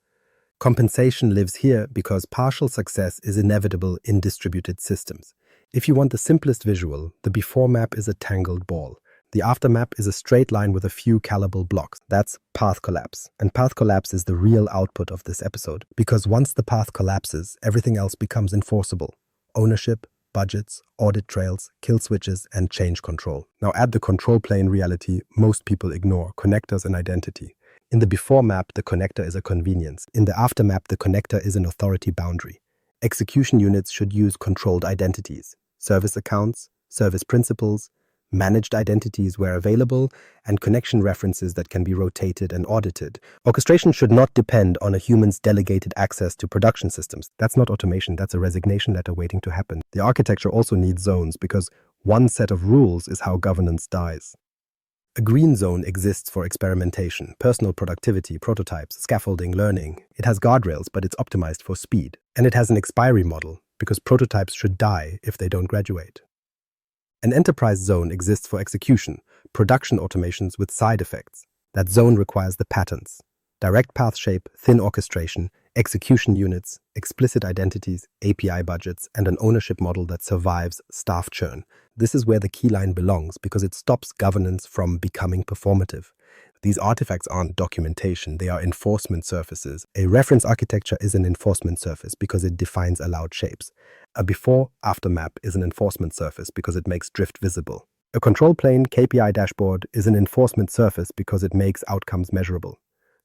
Compensation lives here because partial success is inevitable in distributed systems. If you want the simplest visual, the before map is a tangled ball. The aftermap is a straight line with a few callable blocks. That's path collapse. And path collapse is the real output of this episode. Because once the path collapses, everything else becomes enforceable. Ownership, budgets, audit trails, kill switches, and change control. Now add the control plane reality most people ignore, connectors and identity. In the before map, the connector is a convenience. In the after map, the connector is an authority boundary. Execution units should use controlled identities, service accounts, service principals, managed identities where available, and connection references that can be rotated and audited. Orchestration should not depend on a human's delegated access to production systems. That's not automation, that's a resignation letter waiting to happen. The architecture also needs zones because one set of rules is how governance dies. A green zone exists for experimentation, personal productivity, prototypes, scaffolding, learning. It has guardrails, but it's optimized for speed. And it has an expiry model, because prototypes should die if they don't graduate. An enterprise zone exists for execution, production automations with side effects. That zone requires the patterns: direct path shape, thin orchestration, execution units, explicit identities, API budgets, and an ownership model that survives staff churn. This is where the keyline belongs because it stops governance from becoming performative. These artifacts aren't documentation, they are enforcement surfaces. A reference architecture is an enforcement surface because it defines allowed shapes. A before-after map is an enforcement surface because it makes drift visible. A control plane KPI dashboard is an enforcement surface because it makes outcomes measurable.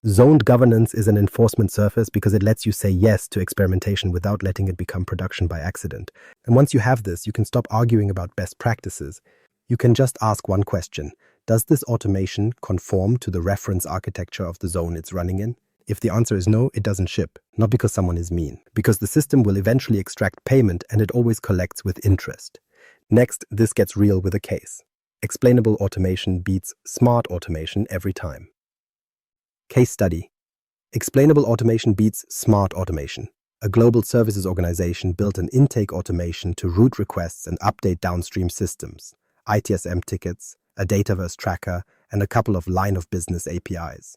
Zoned governance is an enforcement surface because it lets you say yes to experimentation without letting it become production by accident. And once you have this, you can stop arguing about best practices. You can just ask one question: does this automation conform to the reference architecture of the zone it's running in? If the answer is no, it doesn't ship. Not because someone is mean, because the system will eventually extract payment and it always collects with interest. Next, this gets real with a case. Explainable automation beats smart automation every time. Case study. Explainable automation beats smart automation. A global services organization built an intake automation to route requests and update downstream systems, ITSM tickets, a Dataverse tracker, and a couple of line of business APIs.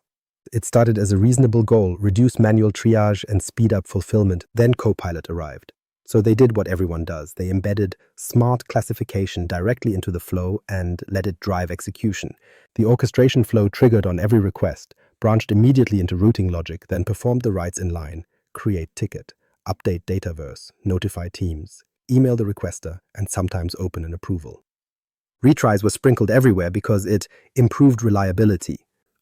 It started as a reasonable goal: reduce manual triage and speed up fulfillment. Then Copilot arrived. So they did what everyone does. They embedded smart classification directly into the flow and let it drive execution. The orchestration flow triggered on every request, branched immediately into routing logic, then performed the writes in line: create ticket, update Dataverse, notify teams, email the requester, and sometimes open an approval. Retries were sprinkled everywhere because it improved reliability.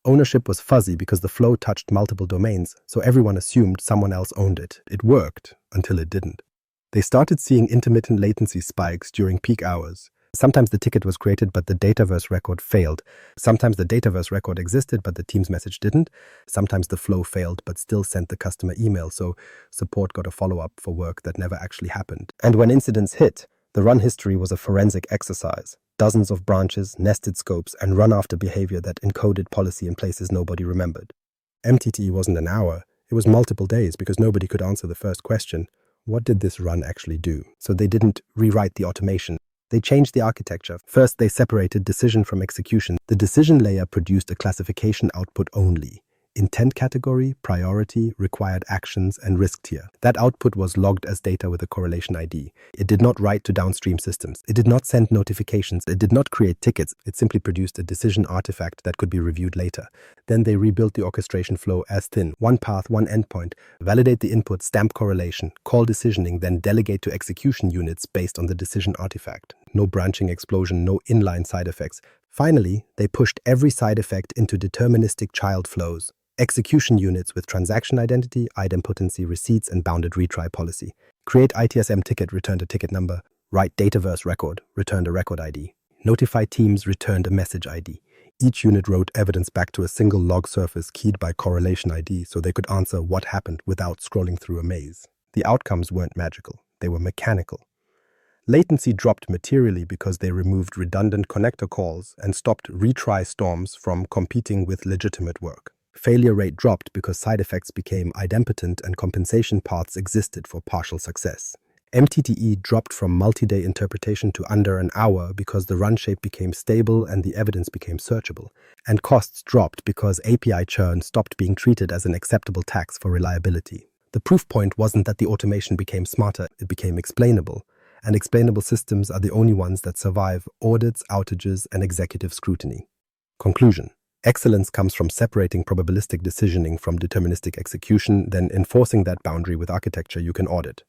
Ownership was fuzzy because the flow touched multiple domains, so everyone assumed someone else owned it. It worked until it didn't. They started seeing intermittent latency spikes during peak hours. Sometimes the ticket was created, but the Dataverse record failed. Sometimes the Dataverse record existed, but the Teams message didn't. Sometimes the flow failed, but still sent the customer email, so support got a follow-up for work that never actually happened. And when incidents hit, the run history was a forensic exercise. Dozens of branches, nested scopes, and run-after behavior that encoded policy in places nobody remembered. MTT wasn't an hour, it was multiple days because nobody could answer the first question: what did this run actually do? So they didn't rewrite the automation. They changed the architecture. First, they separated decision from execution. The decision layer produced a classification output only: intent category, priority, required actions, and risk tier. That output was logged as data with a correlation ID. It did not write to downstream systems. It did not send notifications. It did not create tickets. It simply produced a decision artifact that could be reviewed later. Then they rebuilt the orchestration flow as thin: one path, one endpoint, validate the input, stamp correlation, call decisioning, then delegate to execution units based on the decision artifact. No branching explosion, no inline side effects. Finally, they pushed every side effect into deterministic child flows: execution units with transaction identity, idempotency, receipts, and bounded retry policy. Create ITSM ticket, returned a ticket number. Write Dataverse record, returned a record ID. Notify teams, returned a message ID. Each unit wrote evidence back to a single log surface keyed by correlation ID so they could answer what happened without scrolling through a maze. The outcomes weren't magical, they were mechanical. Latency dropped materially because they removed redundant connector calls and stopped retry storms from competing with legitimate work. Failure rate dropped because side effects became idempotent and compensation paths existed for partial success. MTTE dropped from multi-day interpretation to under an hour because the run shape became stable and the evidence became searchable. And costs dropped because API churn stopped being treated as an acceptable tax for reliability. The proof point wasn't that the automation became smarter, it became explainable. And explainable systems are the only ones that survive audits, outages, and executive scrutiny. Conclusion. Excellence comes from separating probabilistic decisioning from deterministic execution, then enforcing that boundary with architecture you can audit.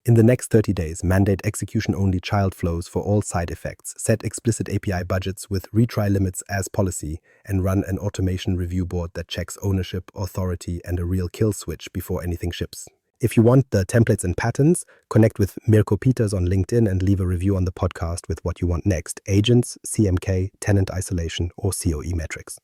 In the next 30 days, mandate execution-only child flows for all side effects, set explicit API budgets with retry limits as policy, and run an automation review board that checks ownership, authority, and a real kill switch before anything ships. If you want the templates and patterns, connect with Mirko Peters on LinkedIn and leave a review on the podcast with what you want next: agents, CMK, tenant isolation, or COE metrics.